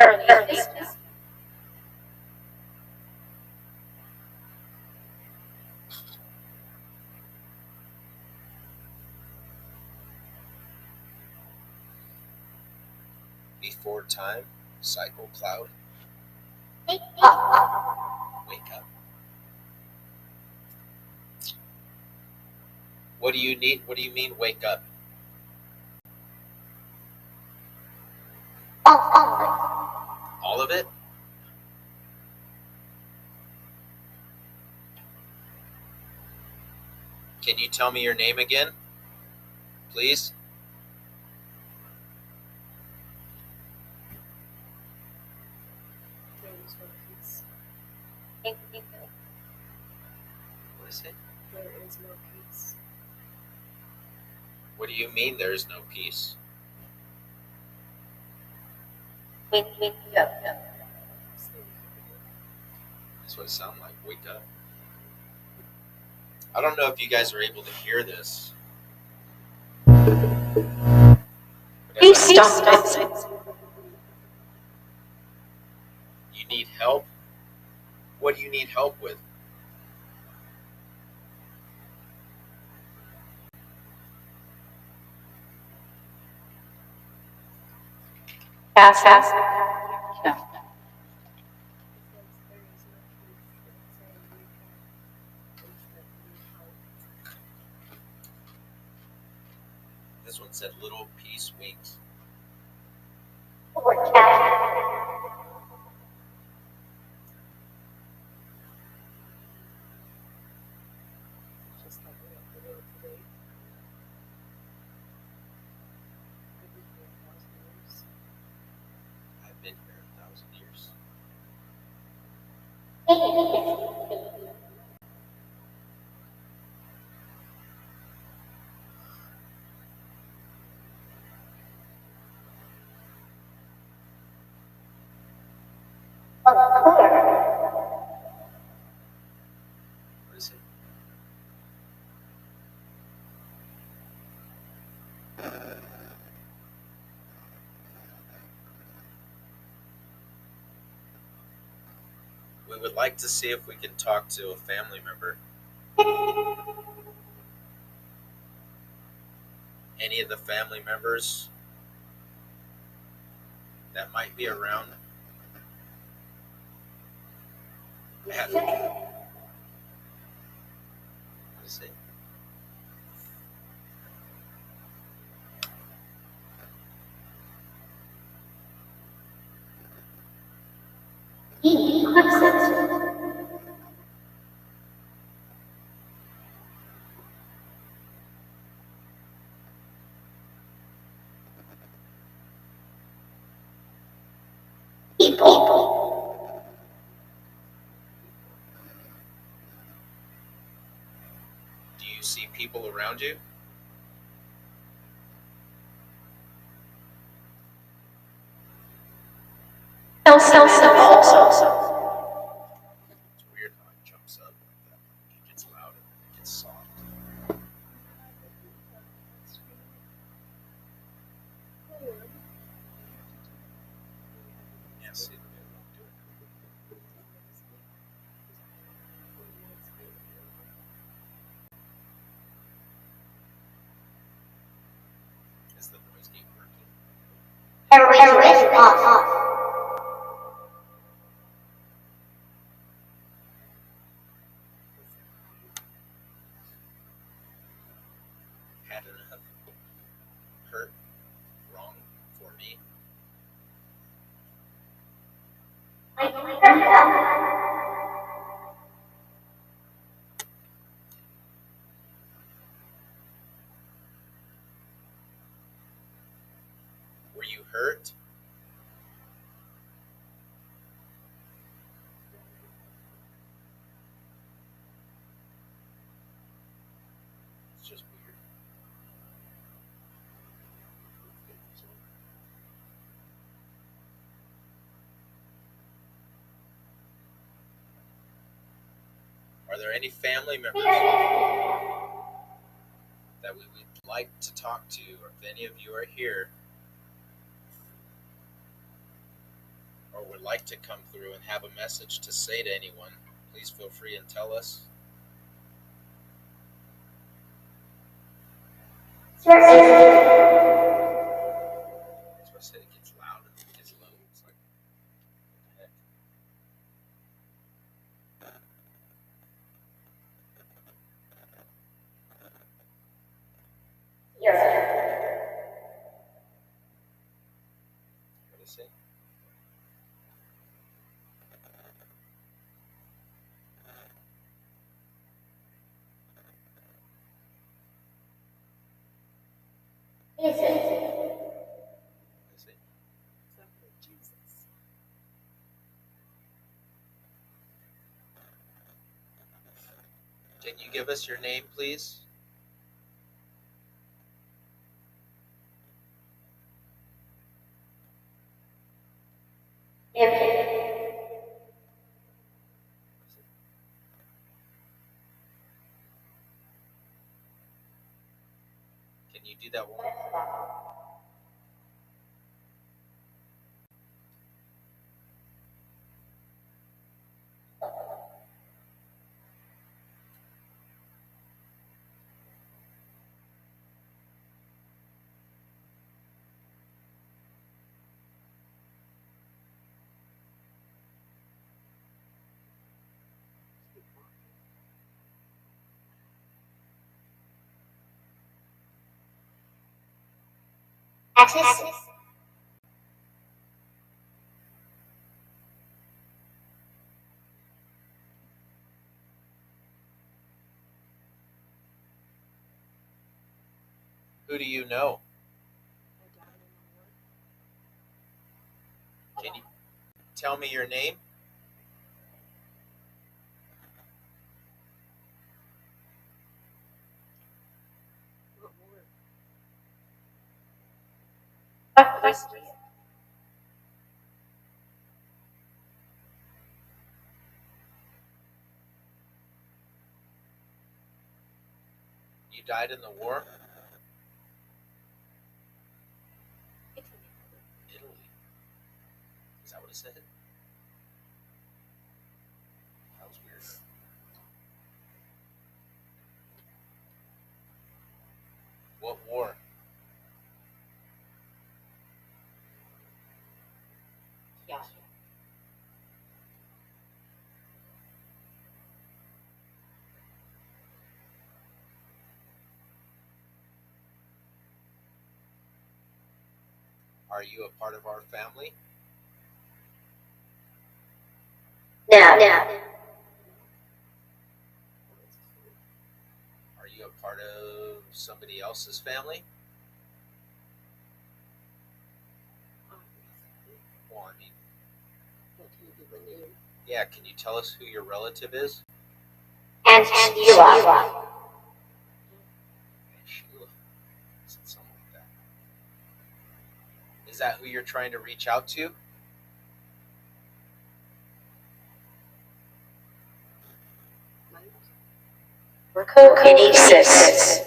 Early.
Before time? Cycle cloud?
Up.
Wake up. What do you need? What do you mean wake up? All of it? Can you tell me your name again? Please?
There is no peace.
What is it?
There is no peace.
What do you mean there is no peace?
Wake up.
That's what it sounds like. Wake up. I don't know if you guys are able to hear this. But
You
as
stop it.
you need help? What do you need help with?
Fast.
Because there is no peace. It's saying wake up instead of need help.
This one said little peace wings.
Just like we have to live today. Maybe for 1,000 years.
I've been here 1,000 years. What is it? We would like to see if we can talk to a family member. Any of the family members that might be around. What is it?
Eclipses. People.
Do you see people around you?
Also.
It's weird how it jumps up like that. It gets loud and it gets soft. Yeah, see, it won't do it. Is the noise gate working?
Everything off.
Had enough hurt wrong for me? Were you hurt? It's just weird. Are there any family members that we would like to talk to, or if any of you are here or would like to come through and have a message to say to anyone, please feel free and tell us. That's why I said it gets loud and it gets low. It's like, what the heck? What is it? What is it?
Jesus.
Can you give us your name, please? Can you do that one more?
Access.
Who do you know? Can you tell me your name? You died in the war? Italy. Is that what it said? That was weird. What war?
Yeah.
Are you a part of our family?
No.
Are you a part of somebody else's family? Well, I mean,
What can you give a name?
yeah, can you tell us who your relative is?
And Sheila.
Sheila. Said something like that. Is that who you're trying to reach out to?
Mike?
Cokinesis.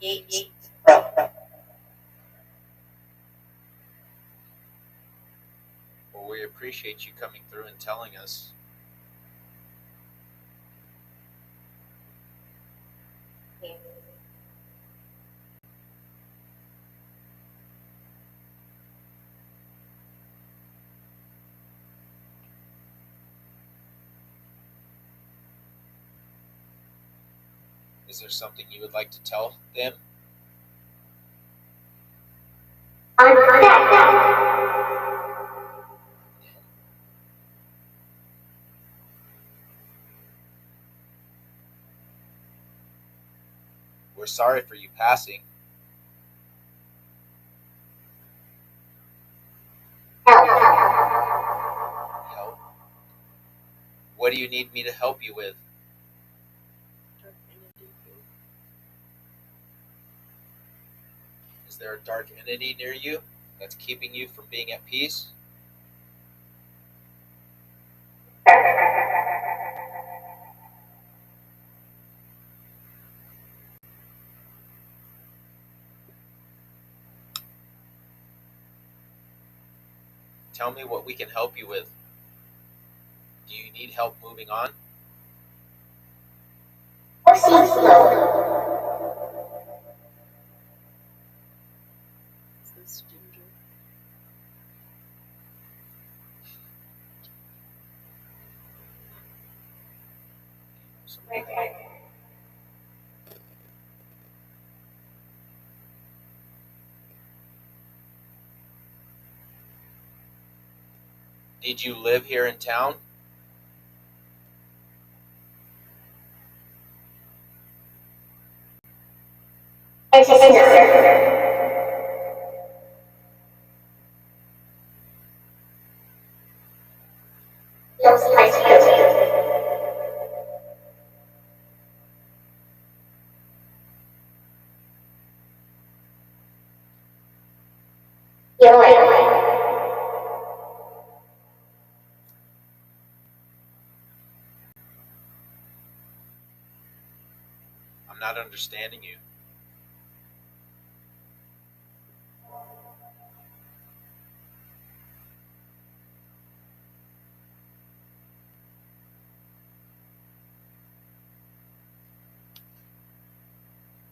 Yeet.
Well, we appreciate you coming through and telling us. Is there something you would like to tell them? We're sorry for you passing. Help. What do you need me to help you with?
Dark entity thing.
Is there a dark entity near you that's keeping you from being at peace? Tell me what we can help you with. Do you need help moving on?
Is this Ginger?
Did you live here in town? I'm not understanding you.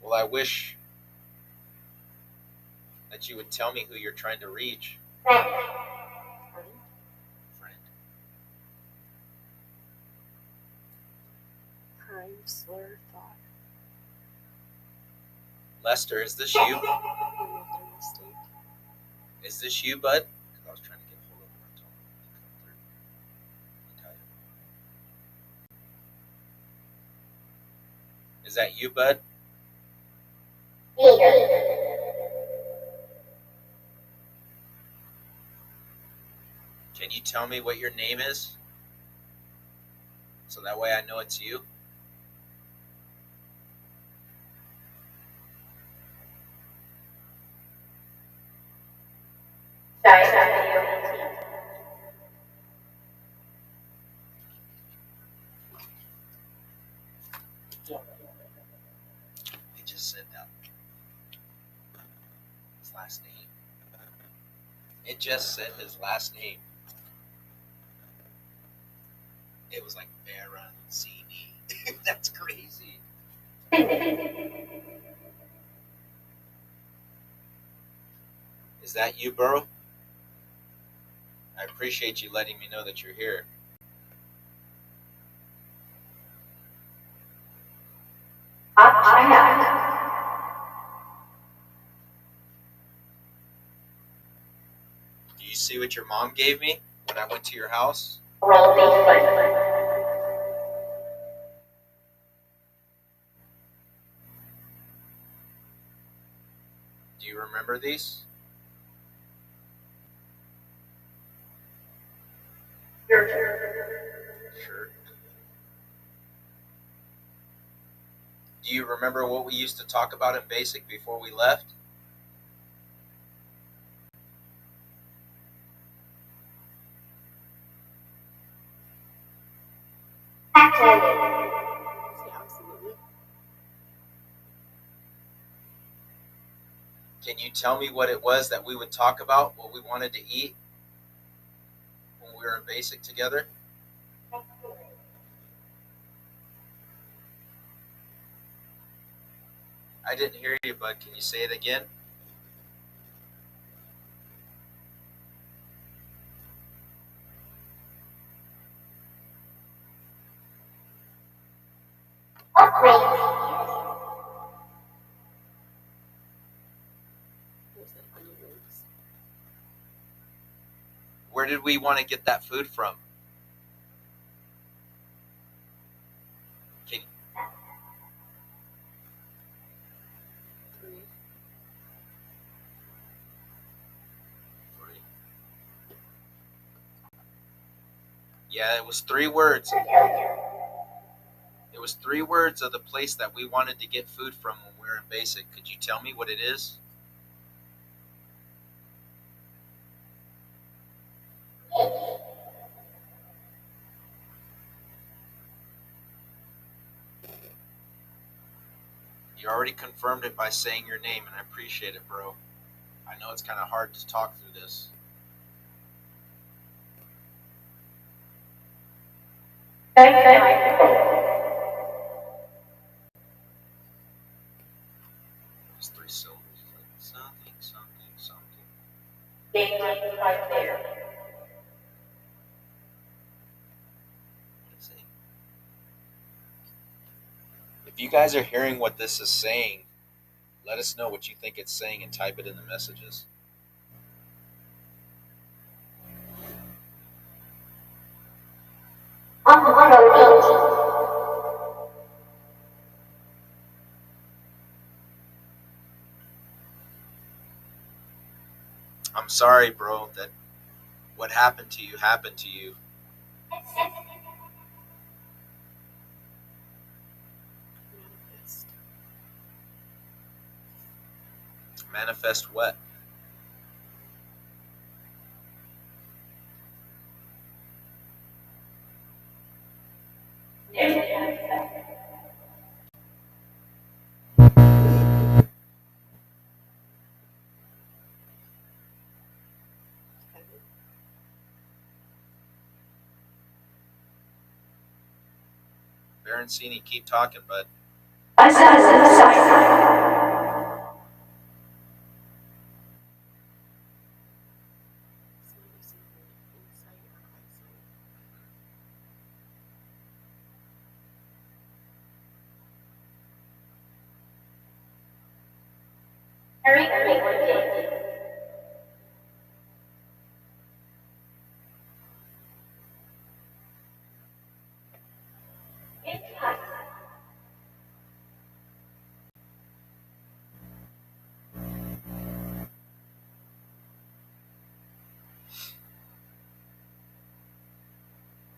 Well, I wish that you would tell me who you're trying to reach.
Friend?
Friend.
Crime, slur, thought.
Lester, is this you?
You made a mistake.
Is this you, bud? 'Cause I was trying to get hold of him and tell him to come through. I'll tell you. Is that you, bud? Can you tell me what your name is? So that way I know it's you. It just said that. His last name. It just said his last name. It was like Baronzini. That's crazy. Is that you, Burrow? I appreciate you letting me know that you're here. Do you see what your mom gave me when I went to your house? Do you remember these? Sure. Do you remember what we used to talk about in basic before we left?
Yeah, absolutely.
Can you tell me what it was that we would talk about, what we wanted to eat when we were in basic together? I didn't hear you, bud. Can you say it again?
There's that onion rings.
Where did we want to get that food from? Can,
3.
yeah, it was 3 words. It was 3 words of the place that we wanted to get food from when we were in basic. Could you tell me what it is? You already confirmed it by saying your name, and I appreciate it, bro. I know it's kind of hard to talk through this. It's 3 syllables. Like something, something, something. What is it? If you guys are hearing what this is saying, let us know what you think it's saying and type it in the messages. I'm sorry, bro, that what happened to you happened to you.
Manifest.
Manifest what?
Heaven.
Barancini, keep talking, bud.
Somebody see insight or eyesight.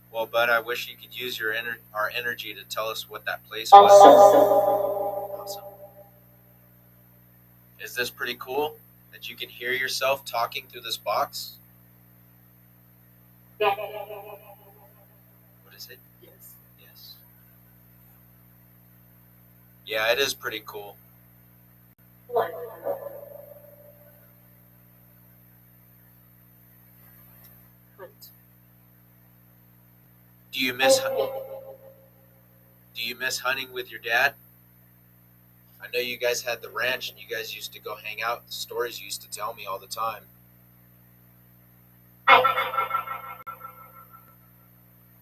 Well, bud, I wish you could use our energy to tell us what that place was. Awesome. Is this pretty cool that you can hear yourself talking through this box? What is it?
Yes.
Yes. Yeah, it is pretty cool.
Hunt.
Do you miss hunting with your dad? I know you guys had the ranch and you guys used to go hang out. The stories you used to tell me all the time.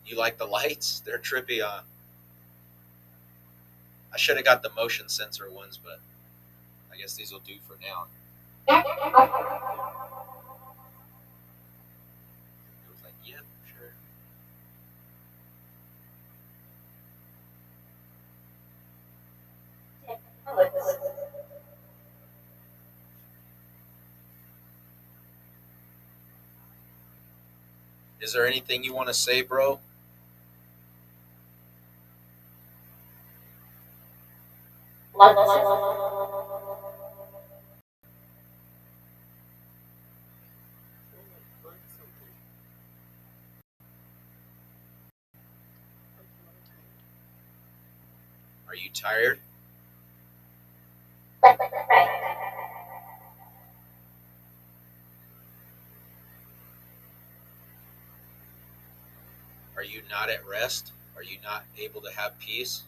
You like the lights? They're trippy, huh? I should have got the motion sensor ones, but I guess these will do for now. It was like, yeah, sure. Is there anything you want to say, bro?
Like something. I'm tired.
Are you tired? Are you not at rest? Are you not able to have peace?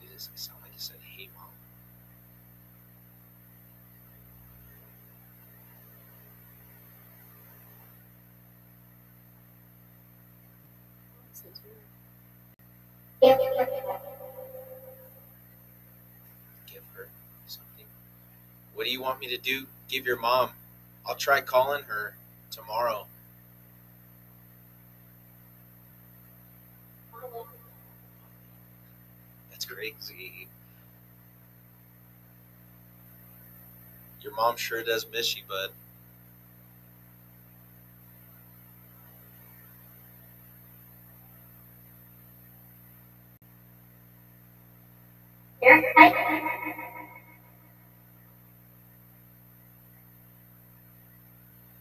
Jesus, I sound like you said, hey, mom.
Sounds weird.
Give her something. What do you want me to do? Give your mom. I'll try calling her tomorrow. That's crazy. Your mom sure does miss you, bud.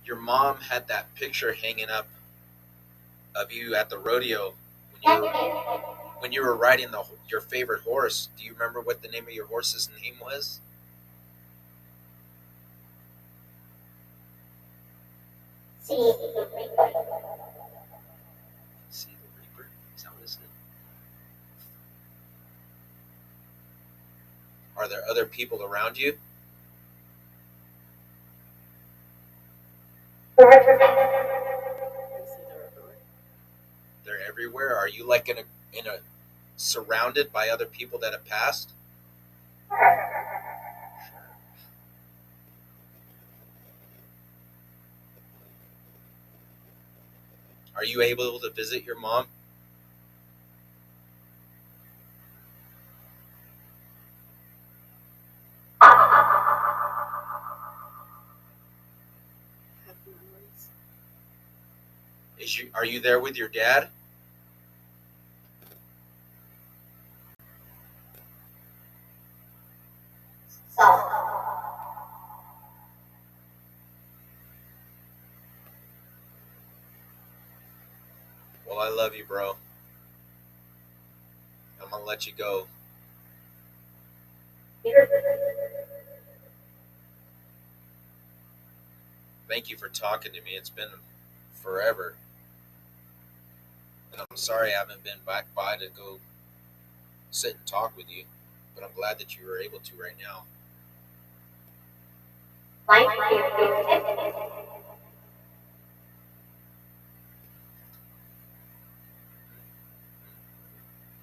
Your mom had that picture hanging up of you at the rodeo when you were riding your favorite horse. Do you remember what the name of your horse's name was? See the Reaper? Is that what it said? Are there other people around you?
I see they're everywhere.
They're everywhere. Are you like in a surrounded by other people that have passed? Are you able to visit your mom?
Have memories.
Are you there with your dad? Well, I love you, bro. I'm gonna let you go. Thank you for talking to me. It's been forever, and I'm sorry I haven't been back by to go sit and talk with you. But I'm glad that you were able to right now.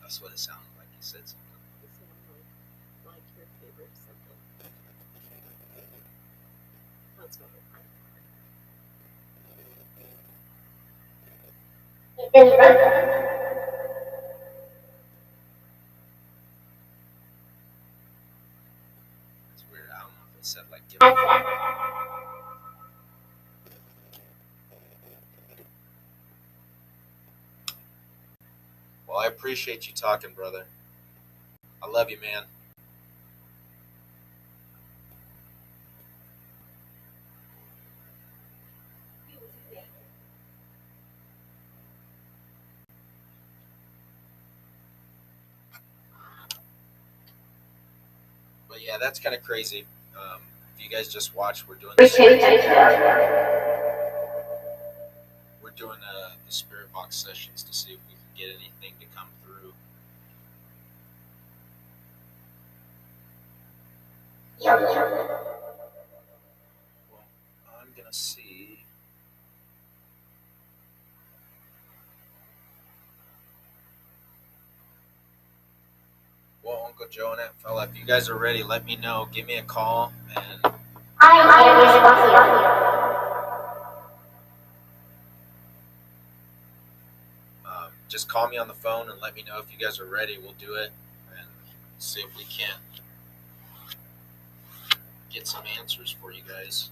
That's what it sounded like. You said something.
You sound like your favorite something. That's what we're trying
It's weird. I don't know if it said like give. Well, I appreciate you talking, brother. I love you, man. But yeah, that's kind of crazy. If you guys just watch, we're doing this. We're doing the spirit box sessions to see if we can get anything to come through. gonna see. Well, Uncle Joe and Aunt Fella, if you guys are ready, let me know. Give me a call, and
I am responsible.
just call me on the phone and let me know if you guys are ready. We'll do it and see if we can't get some answers for you guys.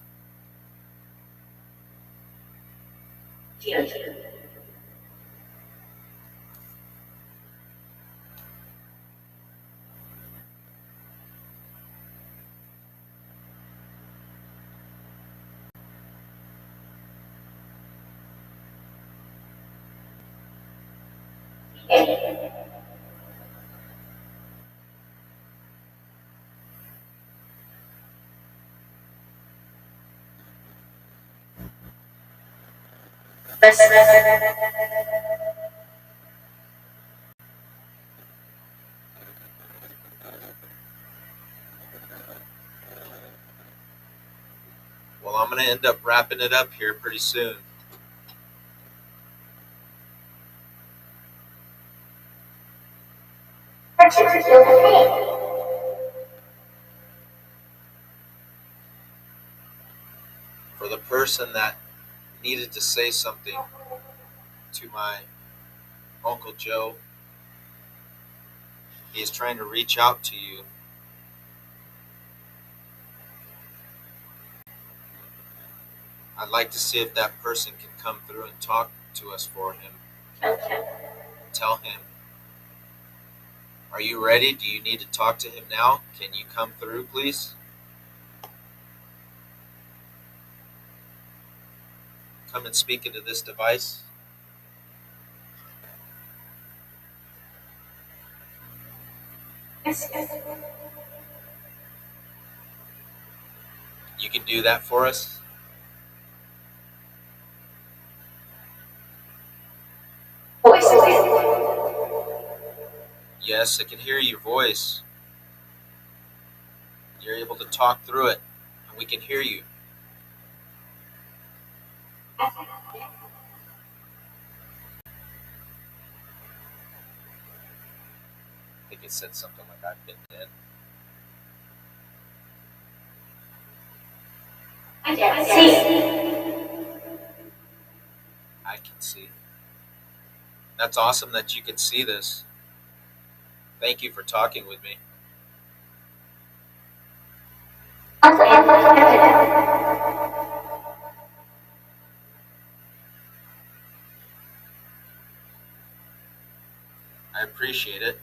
Well, I'm going to end up wrapping it up here pretty soon. For the person that needed to say something to my Uncle Joe, he is trying to reach out to you. I'd like to see if that person can come through and talk to us for him. Tell him. Are you ready? Do you need to talk to him now? Can you come through, please? Come and speak into this device. You can do that for us? Yes, I can hear your voice. You're able to talk through it, and we can hear you. I think it said something like, I've been dead. I can see. That's awesome that you can see this. Thank you for talking with me. I appreciate it.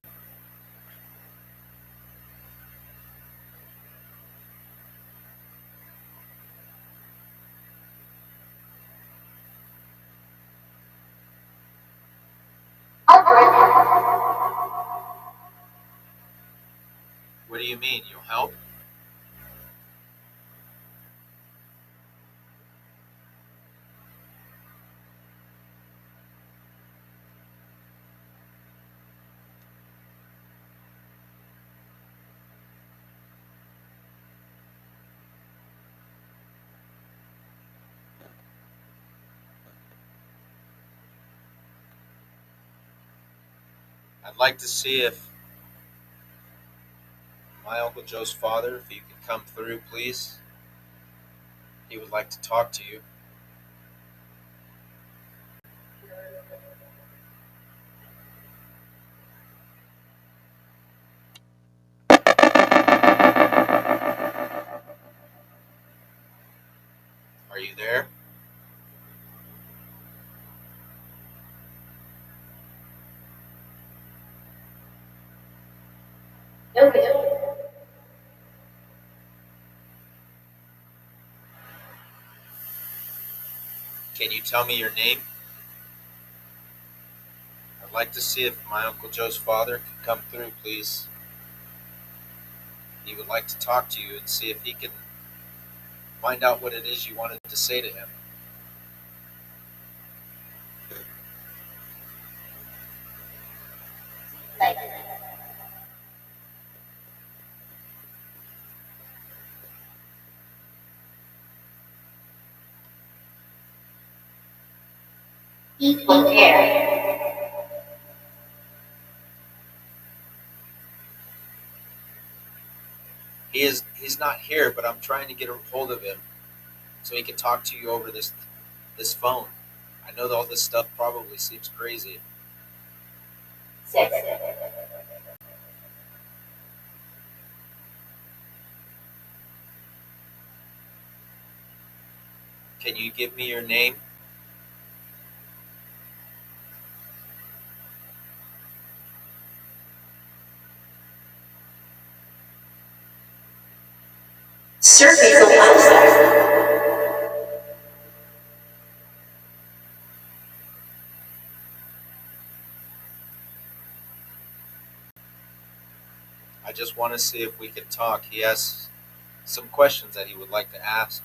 What do you mean? You'll help? I'd like to see if my Uncle Joe's father, if you could come through, please. He would like to talk to you. Are you there? Can you tell me your name? I'd like to see if my Uncle Joe's father could come through, please. He would like to talk to you and see if he can find out what it is you wanted to say to him.
Deep air.
He's not here, but I'm trying to get a hold of him so he can talk to you over this phone. I know that all this stuff probably seems crazy.
6.
Can you give me your name?
Surface Alaska.
I just want to see if we can talk. He has some questions that he would like to ask.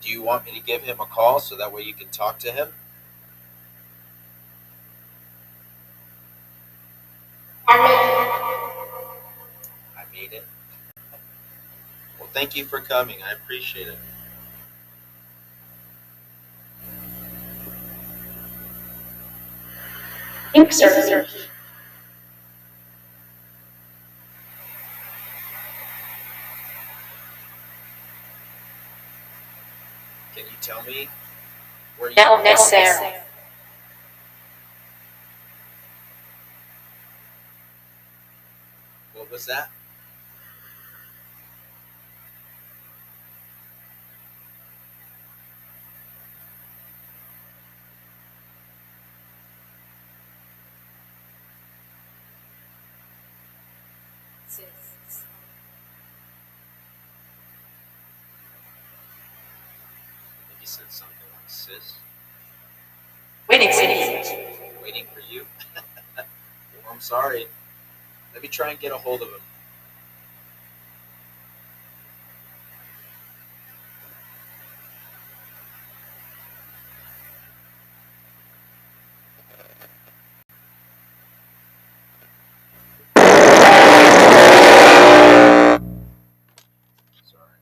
Do you want me to give him a call so that way you can talk to him? I made it. Well, thank you for coming. I appreciate it.
Ink surface.
Can you tell me where you
Now necessary.
What was that? I think he said something like sis.
Winning City.
Waiting for you. Well, I'm sorry. Let me try and get a hold of him. Sorry.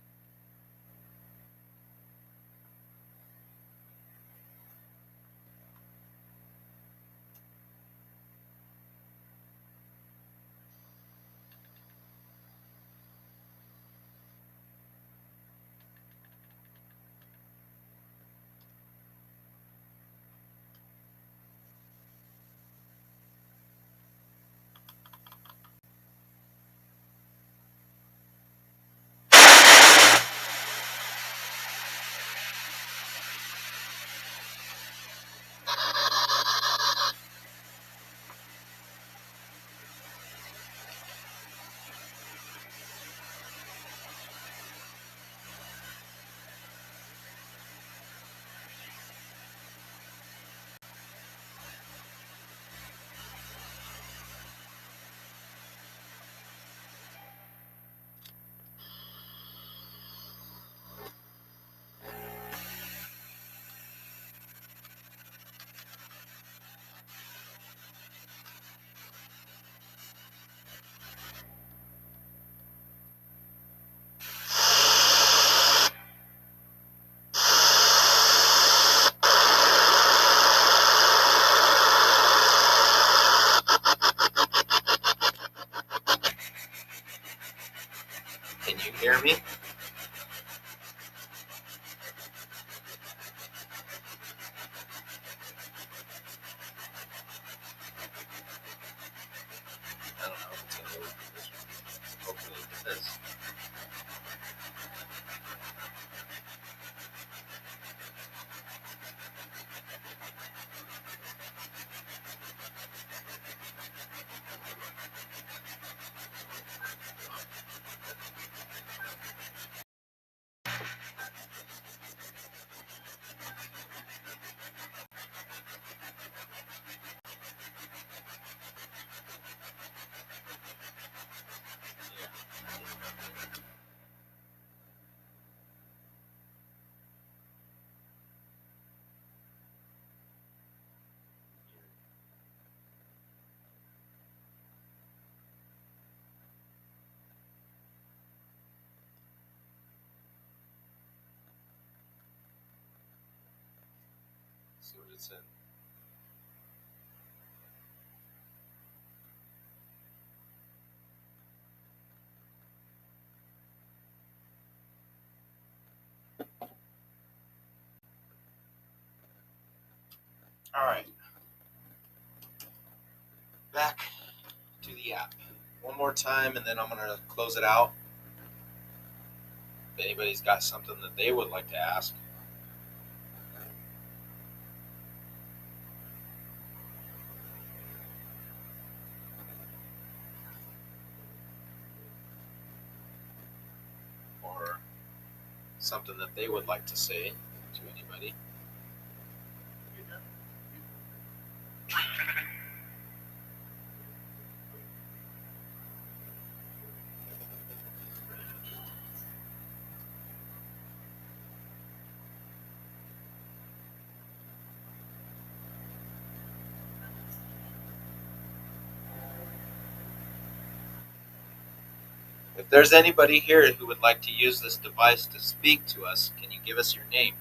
Can you hear me? I don't know if it's going to work for this one. Hopefully it does. see what it said. All right. Back to the app. One more time, and then I'm going to close it out. If anybody's got something that they would like to ask. Or something that they would like to say to anybody. If there's anybody here who would like to use this device to speak to us, can you give us your name?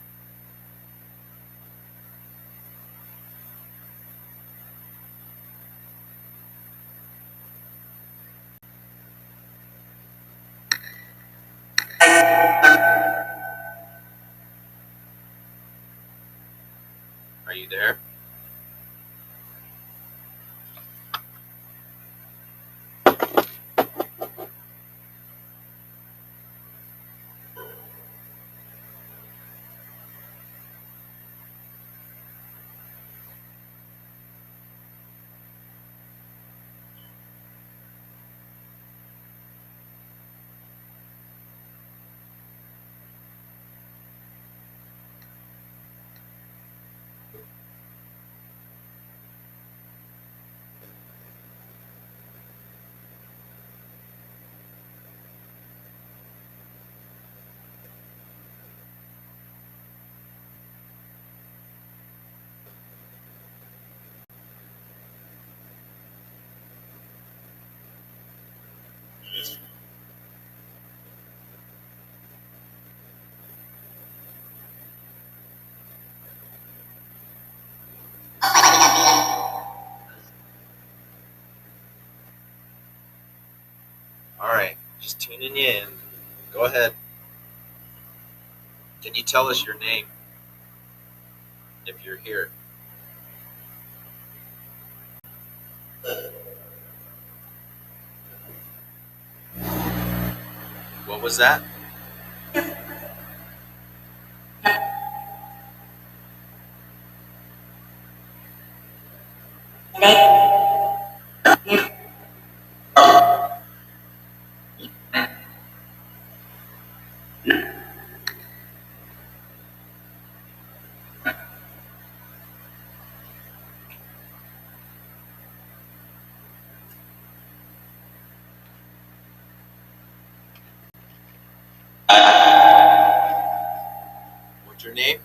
Are you there? All right, just tuning in. Go ahead. Can you tell us your name if you're here? What was that? What's your name?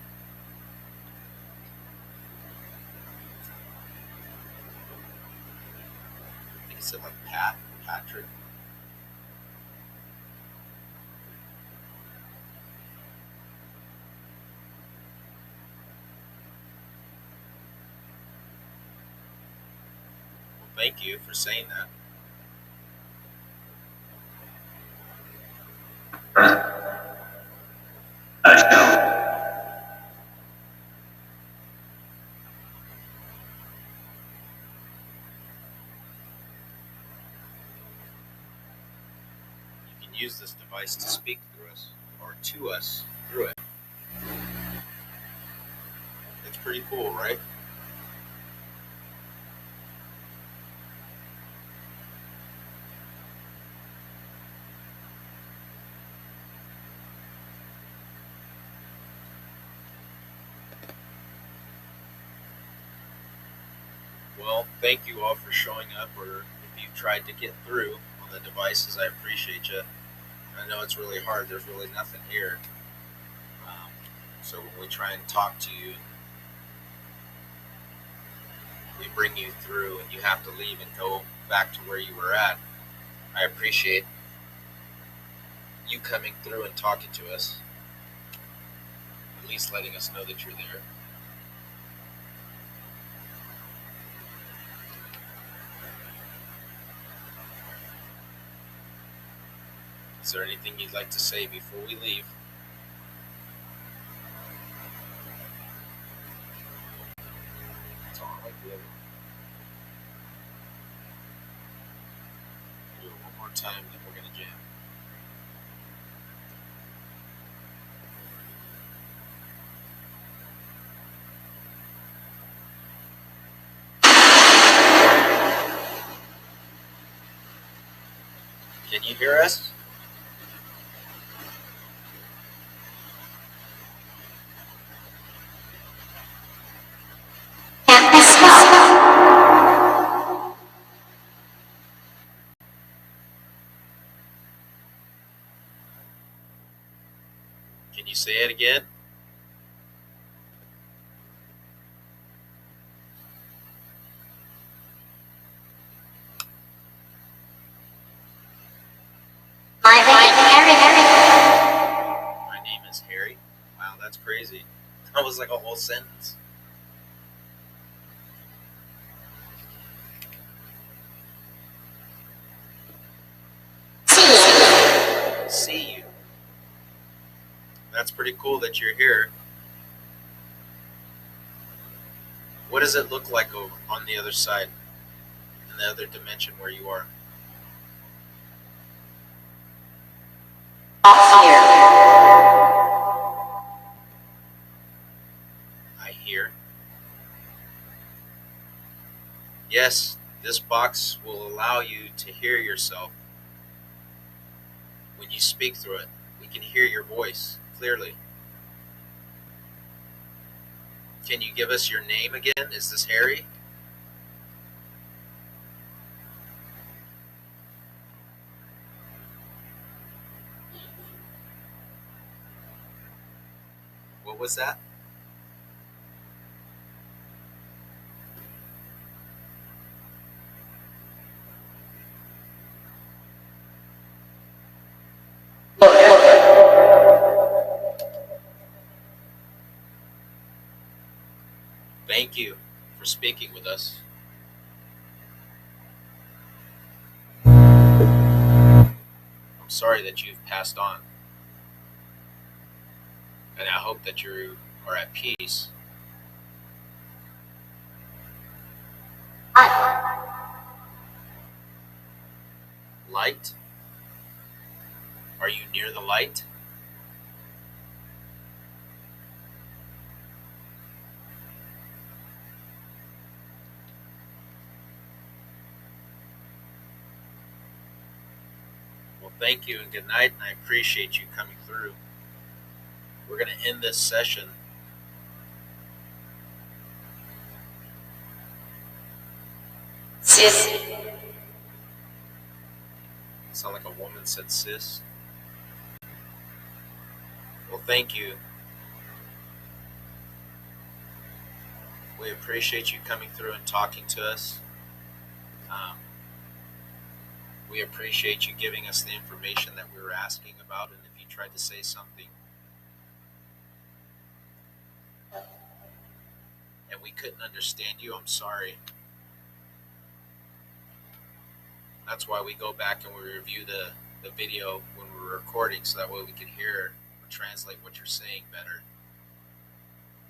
I think it said like Patrick. Well, thank you for saying that. You can use this device to speak through us or to us through it. It's pretty cool, right? Well, thank you all for showing up, or if you tried to get through on the devices, I appreciate you. I know it's really hard. There's really nothing here. Um, so when we try and talk to you, we bring you through, and you have to leave and go back to where you were at. I appreciate you coming through and talking to us, at least letting us know that you're there. Is there anything you'd like to say before we leave? That's all I like the other one. Do it one more time, then we're gonna jam. Can you hear us? Can you say it again? My name is Harry. Wow, that's crazy. That was like a whole sentence. See you. That's pretty cool that you're here. What does it look like over on the other side, in the other dimension where you are? I hear. Yes, this box will allow you to hear yourself when you speak through it. We can hear your voice clearly. Can you give us your name again? Is this Harry? What was that? Thank you for speaking with us. I'm sorry that you've passed on, and I hope that you are at peace. Light? Are you near the light? Well, thank you and good night, and I appreciate you coming through. We're going to end this session.
Sis.
Sound like a woman said sis. Well, thank you. We appreciate you coming through and talking to us. Um, we appreciate you giving us the information that we were asking about, and if you tried to say something and we couldn't understand you, I'm sorry. That's why we go back and we review the video when we're recording, so that way we can hear or translate what you're saying better.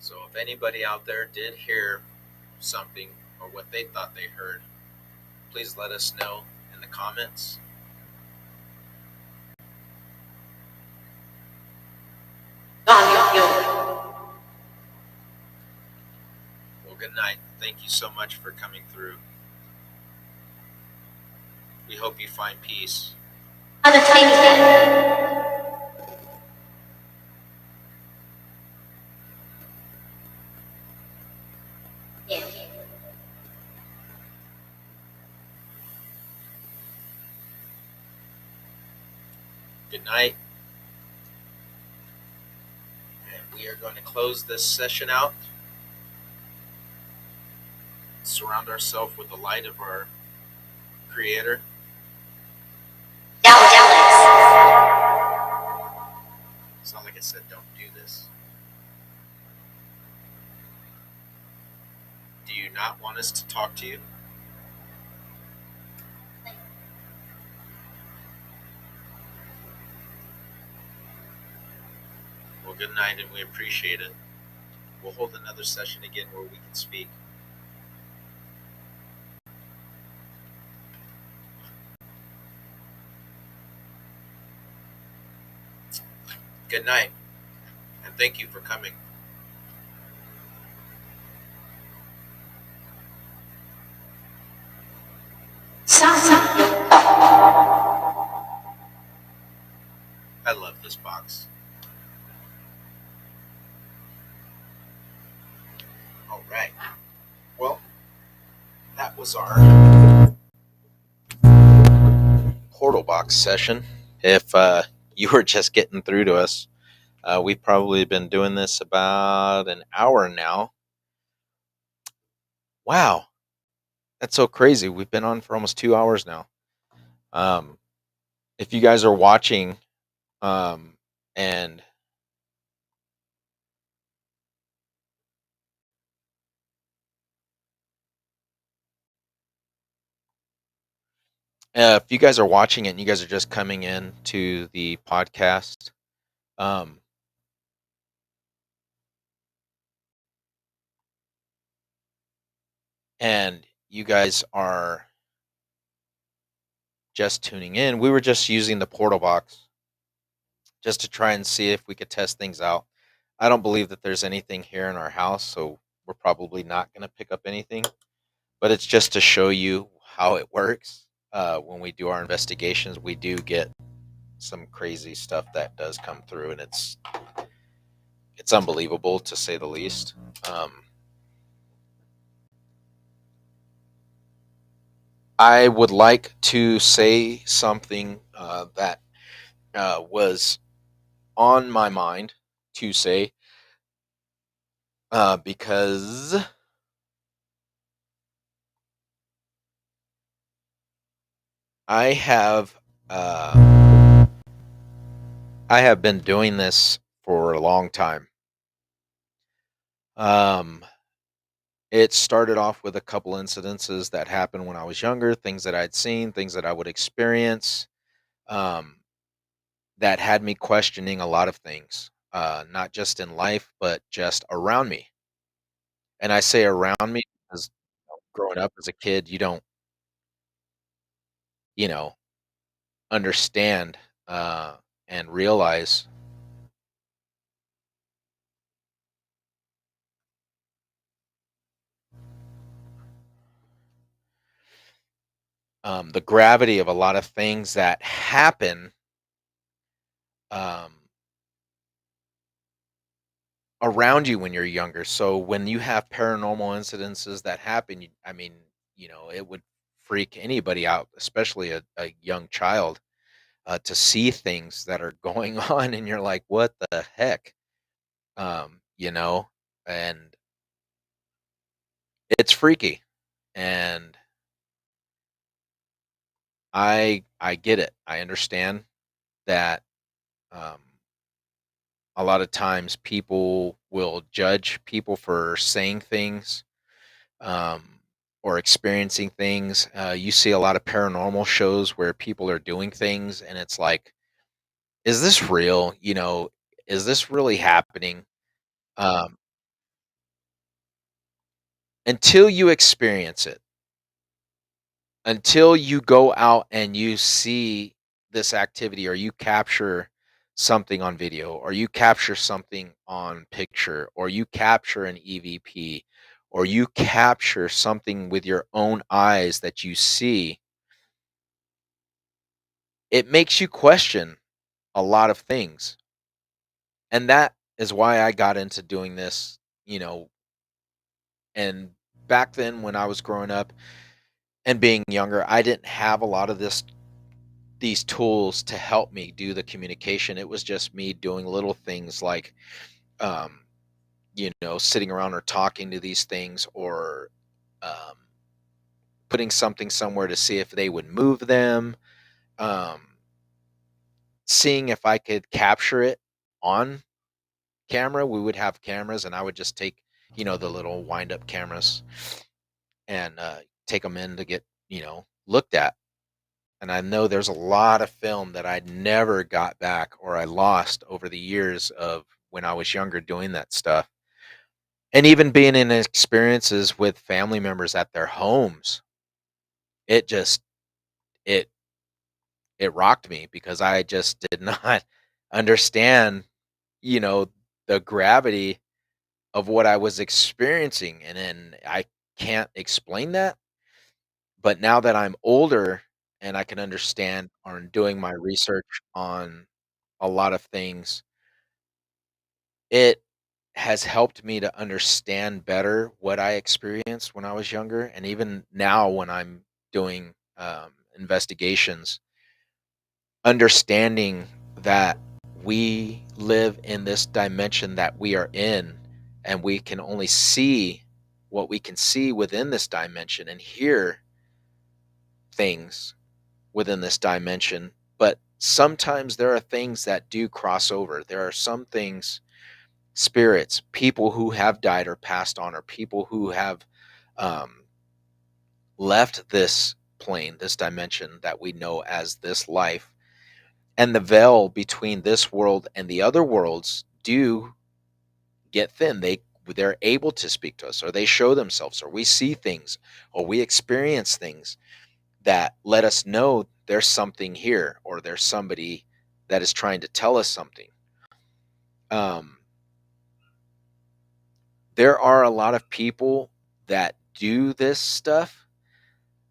So if anybody out there did hear something or what they thought they heard, please let us know in the comments. Well, good night. Thank you so much for coming through. We hope you find peace. Good night. And we are going to close this session out. Surround ourselves with the light of our Creator. Sound like I said, don't do this. Do you not want us to talk to you? Well, good night, and we appreciate it. We'll hold another session again where we can speak. Good night, and thank you for coming. I love this box. All right. Well, that was our portal box session. If you were just getting through to us, we've probably been doing this about an hour now. Wow, that's so crazy. We've been on for almost 2 hours now. Um, if you guys are watching, and if you guys are watching it and you guys are just coming in to the podcast, um, and you guys are just tuning in, we were just using the portal box just to try and see if we could test things out. I don't believe that there's anything here in our house, so we're probably not going to pick up anything. But it's just to show you how it works. When we do our investigations, we do get some crazy stuff that does come through, and it's unbelievable to say the least. I would like to say something that was on my mind to say, because I have uh, I have been doing this for a long time. Um, it started off with a couple incidences that happened when I was younger, things that I'd seen, things that I would experience, um, that had me questioning a lot of things, not just in life, but just around me. And I say around me because growing up as a kid, you don't, you know, understand uh, and realize the gravity of a lot of things that happen um, around you when you're younger. So when you have paranormal incidences that happen, I mean, it would freak anybody out, especially a young child, to see things that are going on, and you're like, "What the heck?" Um, you know, and it's freaky, and I get it. I understand that. Um, a lot of times people will judge people for saying things, um, or experiencing things. You see a lot of paranormal shows where people are doing things, and it's like, is this real? Is this really happening? Um, until you experience it, until you go out and you see this activity, or you capture something on video, or you capture something on picture, or you capture an EVP, or you capture something with your own eyes that you see, it makes you question a lot of things. And that is why I got into doing this, you know, and back then when I was growing up and being younger, I didn't have a lot of these tools to help me do the communication. It was just me doing little things like, um, sitting around or talking to these things, or um, putting something somewhere to see if they would move them, um, seeing if I could capture it on camera. We would have cameras, and I would just take, the little wind up cameras, and take them in to get, looked at. And I know there's a lot of film that I never got back, or I lost over the years of when I was younger doing that stuff. And even being in experiences with family members at their homes, it just it it rocked me because I just did not understand, you know, the gravity of what I was experiencing, and then I can't explain that, but now that I'm older and I can understand on doing my research on a lot of things, it has helped me to understand better what I experienced when I was younger, and even now when I'm doing, investigations, understanding that we live in this dimension that we are in, and we can only see what we can see within this dimension and hear things within this dimension. But sometimes there are things that do cross over. There are some things, spirits, people who have died or passed on, or people who have um, left this plane, this dimension that we know as this life, and the veil between this world and the other worlds do get thin. They're able to speak to us, or they show themselves, or we see things, or we experience things that let us know there's something here, or there's somebody that is trying to tell us something. um, there are a lot of people that do this stuff,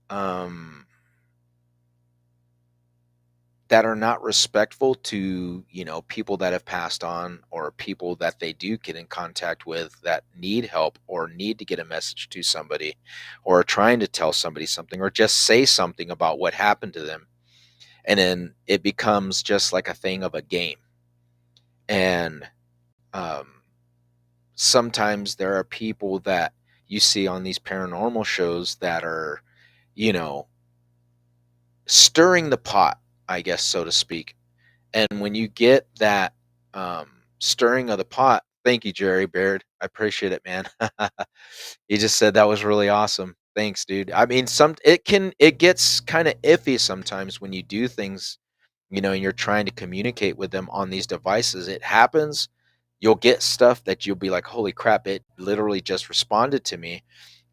um, that are not respectful to, people that have passed on, or people that they do get in contact with that need help or need to get a message to somebody, or are trying to tell somebody something, or just say something about what happened to them, and then it becomes just like a thing of a game. And um, sometimes there are people that you see on these paranormal shows that are, you know stirring the pot, I guess, so to speak. And when you get that stirring of the pot, thank you, Jerry Baird. I appreciate it, man. You just said that was really awesome. Thanks, dude. I mean, it gets kind of iffy sometimes when you do things, and you're trying to communicate with them on these devices. It happens. You'll get stuff that you'll be like, "Holy crap, it literally just responded to me."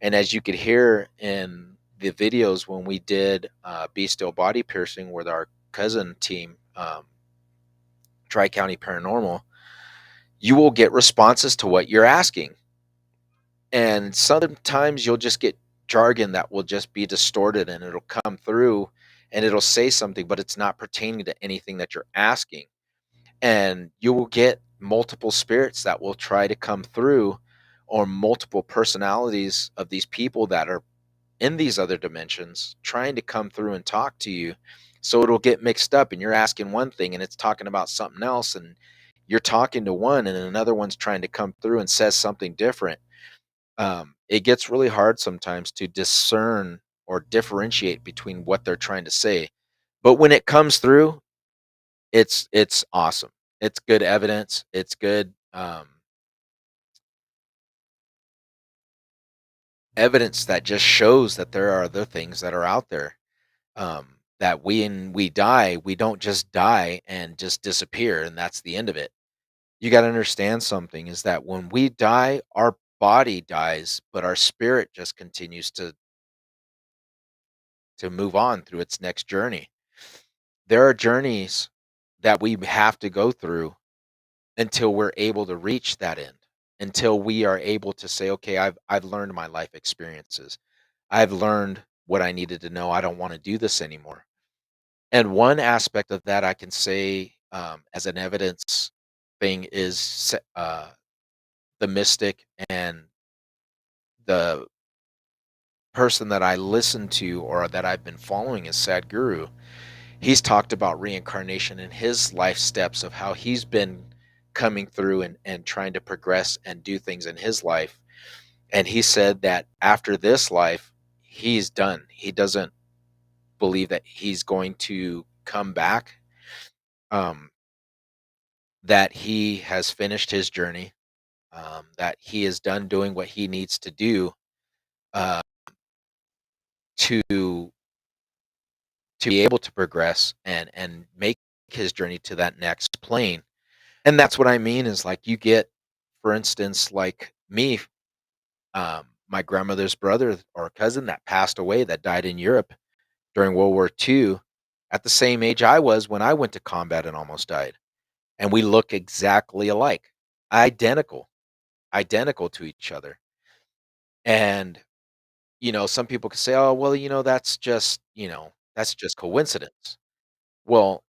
And as you could hear in the videos when we did Be Still Body Piercing with our cousin team, Tri County Paranormal, you will get responses to what you're asking. And sometimes you'll just get jargon that will just be distorted, and it'll come through and it'll say something, but it's not pertaining to anything that you're asking. And you will get multiple spirits that will try to come through, or multiple personalities of these people that are in these other dimensions trying to come through and talk to you. So it'll get mixed up, and you're asking one thing and it's talking about something else, and you're talking to one and another one's trying to come through and says something different. It gets really hard sometimes to discern or differentiate between what they're trying to say. But when it comes through, it's awesome. It's good evidence. It's good evidence that just shows that there are other things that are out there. That when we die, we don't just die and just disappear, and that's the end of it. You got to understand something is that when we die, our body dies, but our spirit just continues to move on through its next journey. There are journeys that we have to go through until we're able to reach that end, until we are able to say, okay, I've learned my life experiences. I've learned what I needed to know. I don't want to do this anymore. And one aspect of that I can say, as an evidence thing, is the mystic and the person that I listen to, or that I've been following, is Sadhguru. He's talked about reincarnation in his life steps of how he's been coming through and trying to progress and do things in his life. And he said that after this life, he's done. He doesn't believe that he's going to come back. Um, that he has finished his journey, that he is done doing what he needs to do, uh, to be able to progress and make his journey to that next plane. And that's what I mean is like you get, for instance, like me, my grandmother's brother or cousin that passed away that died in Europe during World War II at the same age I was when I went to combat and almost died. And we look exactly alike, identical, identical to each other. And, some people could say, oh, well, that's just coincidence. Well,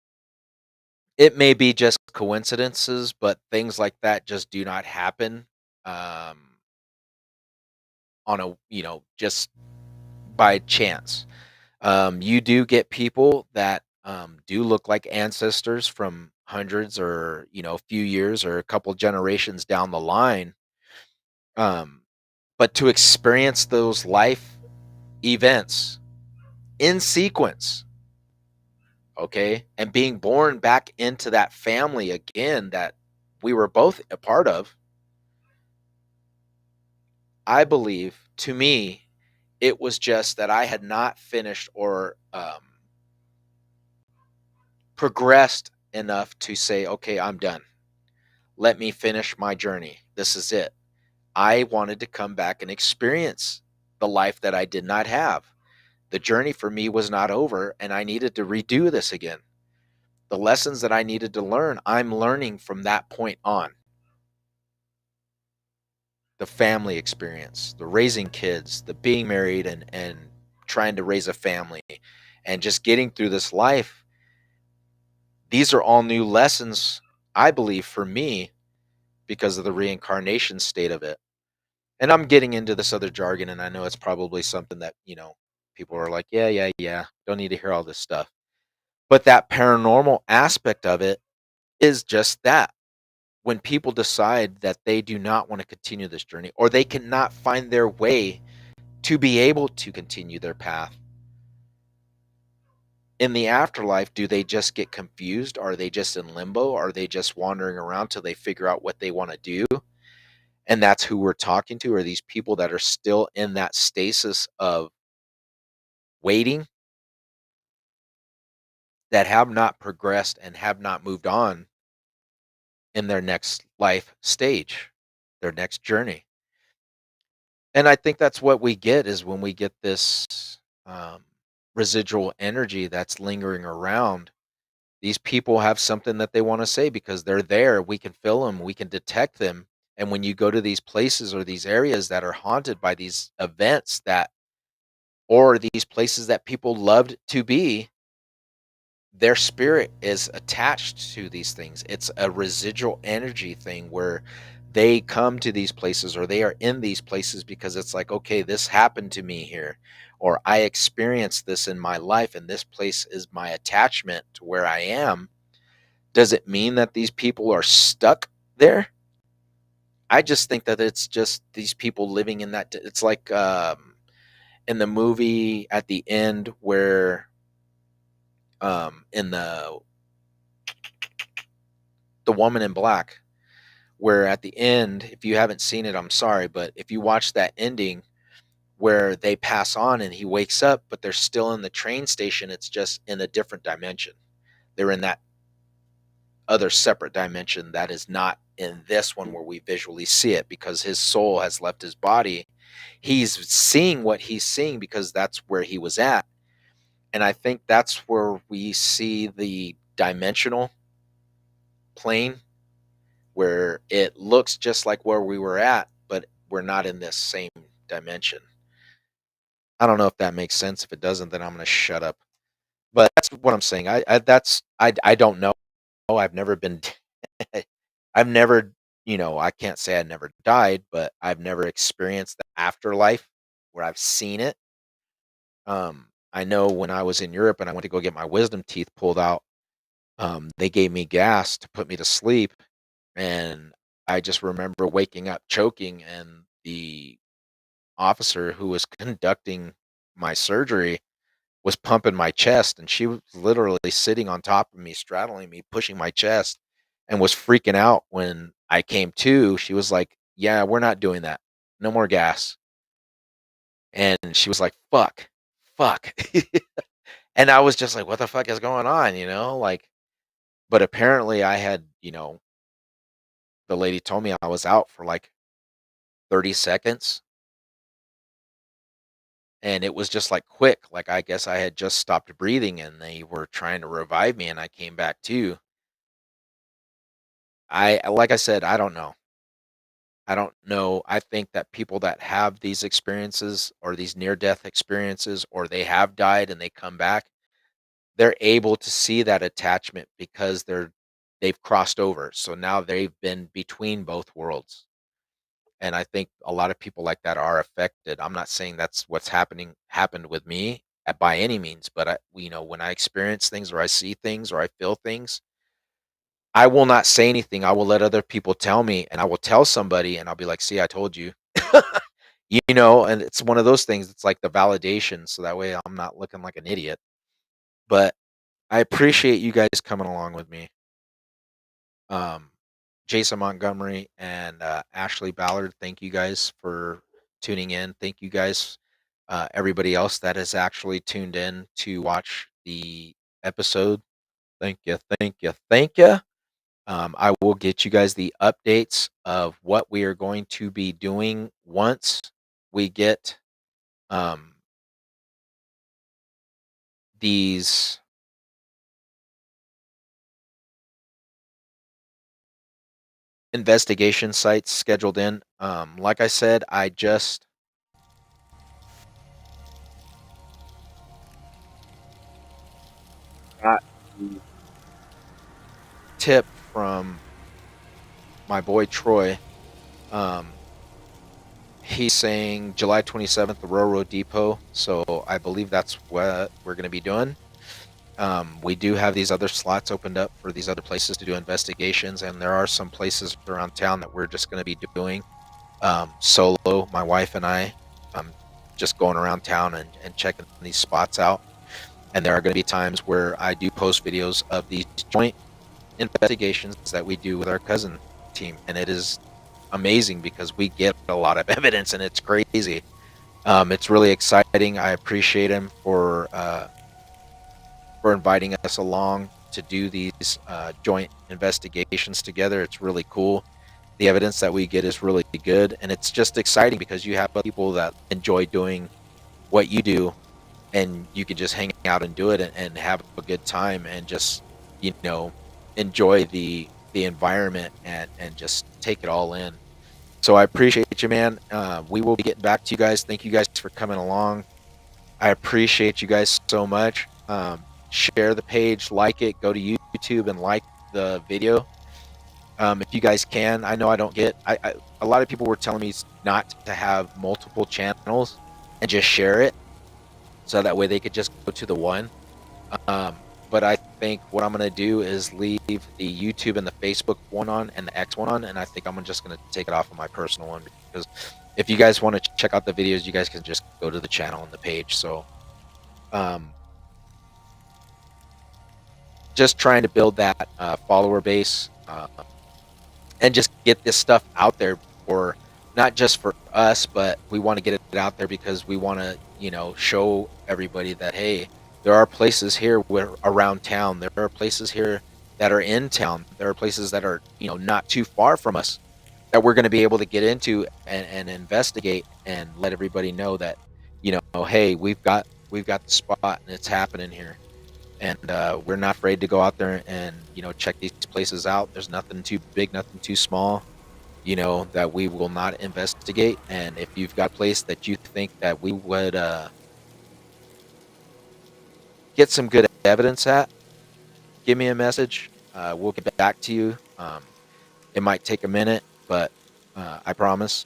it may be just coincidences, but things like that just do not happen um, on just by chance. You do get people that do look like ancestors from hundreds or, a few years or a couple generations down the line. Um, but to experience those life events in sequence, okay, and being born back into that family again that we were both a part of, I believe, to me, it was just that I had not finished or progressed enough to say, okay, I'm done. Let me finish my journey. This is it. I wanted to come back and experience the life that I did not have. The journey for me was not over, and I needed to redo this again. The lessons that I needed to learn, I'm learning from that point on. The family experience, the raising kids, the being married and trying to raise a family and just getting through this life. These are all new lessons, I believe, for me because of the reincarnation state of it. And I'm getting into this other jargon, and I know it's probably something that, people are like, yeah, yeah, yeah, don't need to hear all this stuff. But that paranormal aspect of it is just that. When people decide that they do not want to continue this journey or they cannot find their way to be able to continue their path in the afterlife, do they just get confused? Are they just in limbo? Are they just wandering around till they figure out what they want to do? And that's who we're talking to, are these people that are still in that stasis of waiting, that have not progressed and have not moved on in their next life stage, their next journey. And I think that's what we get is when we get this um, residual energy that's lingering around. These people have something that they want to say because they're there. We can feel them, we can detect them. And when you go to these places or these areas that are haunted by these events that, or these places that people loved to be, their spirit is attached to these things. It's a residual energy thing where they come to these places or they are in these places because it's like, okay, this happened to me here, or I experienced this in my life, and this place is my attachment to where I am. Does it mean that these people are stuck there? I just think that it's just these people living in that. It's like in the movie at the end where in the Woman in Black, where at the end, if you haven't seen it, I'm sorry, but if you watch that ending where they pass on and he wakes up, but they're still in the train station, it's just in a different dimension. They're in that other separate dimension that is not in this one where we visually see it because his soul has left his body. He's seeing what he's seeing because that's where he was at. And I think that's where we see the dimensional plane where it looks just like where we were at, but we're not in this same dimension. I don't know if that makes sense. If it doesn't, then I'm going to shut up. But that's what I'm saying. I don't know. I've never been. I've never. I can't say I never died, but I've never experienced the afterlife where I've seen it. I know when I was in Europe and I went to go get my wisdom teeth pulled out, they gave me gas to put me to sleep, and I just remember waking up choking, and the officer who was conducting my surgery was pumping my chest, and she was literally sitting on top of me, straddling me, pushing my chest, and was freaking out when I came to. She was like, "Yeah, we're not doing that. No more gas." And she was like, "Fuck, fuck." And I was just like, "What the fuck is going on?" Like, but apparently I had, the lady told me I was out for like 30 seconds, and it was just like quick. Like I guess I had just stopped breathing and they were trying to revive me and I came back to. Like I said, I don't know. I don't know. I think that people that have these experiences or these near death experiences or they have died and they come back, they're able to see that attachment because they've crossed over. So now they've been between both worlds. And I think a lot of people like that are affected. I'm not saying that's what's happened with me by any means, but when I experience things or I see things or I feel things, I will not say anything. I will let other people tell me, and I will tell somebody, and I'll be like, "See, I told you." And it's one of those things. It's like the validation, so that way I'm not looking like an idiot. But I appreciate you guys coming along with me. Um, Jason Montgomery and Ashley Ballard, thank you guys for tuning in. Thank you guys, everybody else that has actually tuned in to watch the episode. Thank you, thank you, thank you. I will get you guys the updates of what we are going to be doing once we get um, these investigation sites scheduled in. Like I said, I just got the tip from my boy Troy. Um, he's saying July 27th, the Railroad Depot. So I believe that's what we're going to be doing. We do have these other slots opened up for these other places to do investigations, and there are some places around town that we're just going to be doing solo, my wife and I, just going around town and checking these spots out. And there are going to be times where I do post videos of these joint investigations that we do with our cousin team, and it is amazing because we get a lot of evidence, and it's crazy. It's really exciting. I appreciate him for inviting us along to do these joint investigations together. It's really cool. The evidence that we get is really good, and it's just exciting because you have people that enjoy doing what you do, and you can just hang out and do it and have a good time and just you know enjoy the environment and just take it all in. So I appreciate you, man. We will be getting back to you guys. Thank you guys for coming along. I appreciate you guys so much. Share the page, like it, go to YouTube and like the video. If you guys can, I know I don't get. A lot of people were telling me not to have multiple channels and just share it, so that way they could just go to the one. But I think what I'm gonna do is leave the YouTube and the Facebook one on and the X one on, and I think I'm just gonna take it off of my personal one because if you guys want to check out the videos, you guys can just go to the channel and the page. So, um, just trying to build that follower base and just get this stuff out there for not just for us, but we want to get it out there because we want to, show everybody that hey, there are places here where around town. There are places here that are in town. There are places that are, not too far from us that we're going to be able to get into and investigate and let everybody know that, hey, we've got the spot and it's happening here, and we're not afraid to go out there and check these places out. There's nothing too big, nothing too small, that we will not investigate. And if you've got a place that you think that we would get some good evidence at, give me a message. We'll get back to you. It might take a minute, but I promise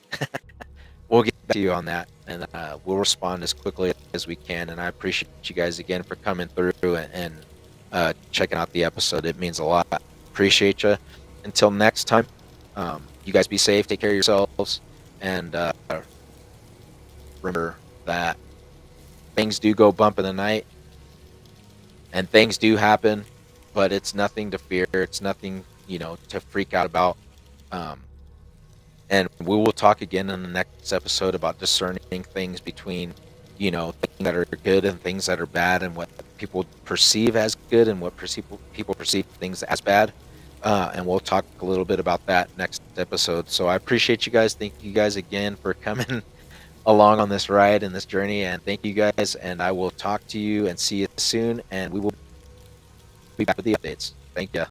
we'll get back to you on that, and we'll respond as quickly as we can. And I appreciate you guys again for coming through and checking out the episode. It means a lot. Appreciate you. Until next time, you guys be safe. Take care of yourselves, and remember that things do go bump in the night, and things do happen, but it's nothing to fear. It's nothing, to freak out about. Um, and we will talk again in the next episode about discerning things between, things that are good and things that are bad, and what people perceive as good and what people perceive things as bad. and we'll talk a little bit about that next episode. So I appreciate you guys. Thank you guys again for coming along on this ride and this journey. And thank you guys. And I will talk to you and see you soon. And we will be back with the updates. Thank you.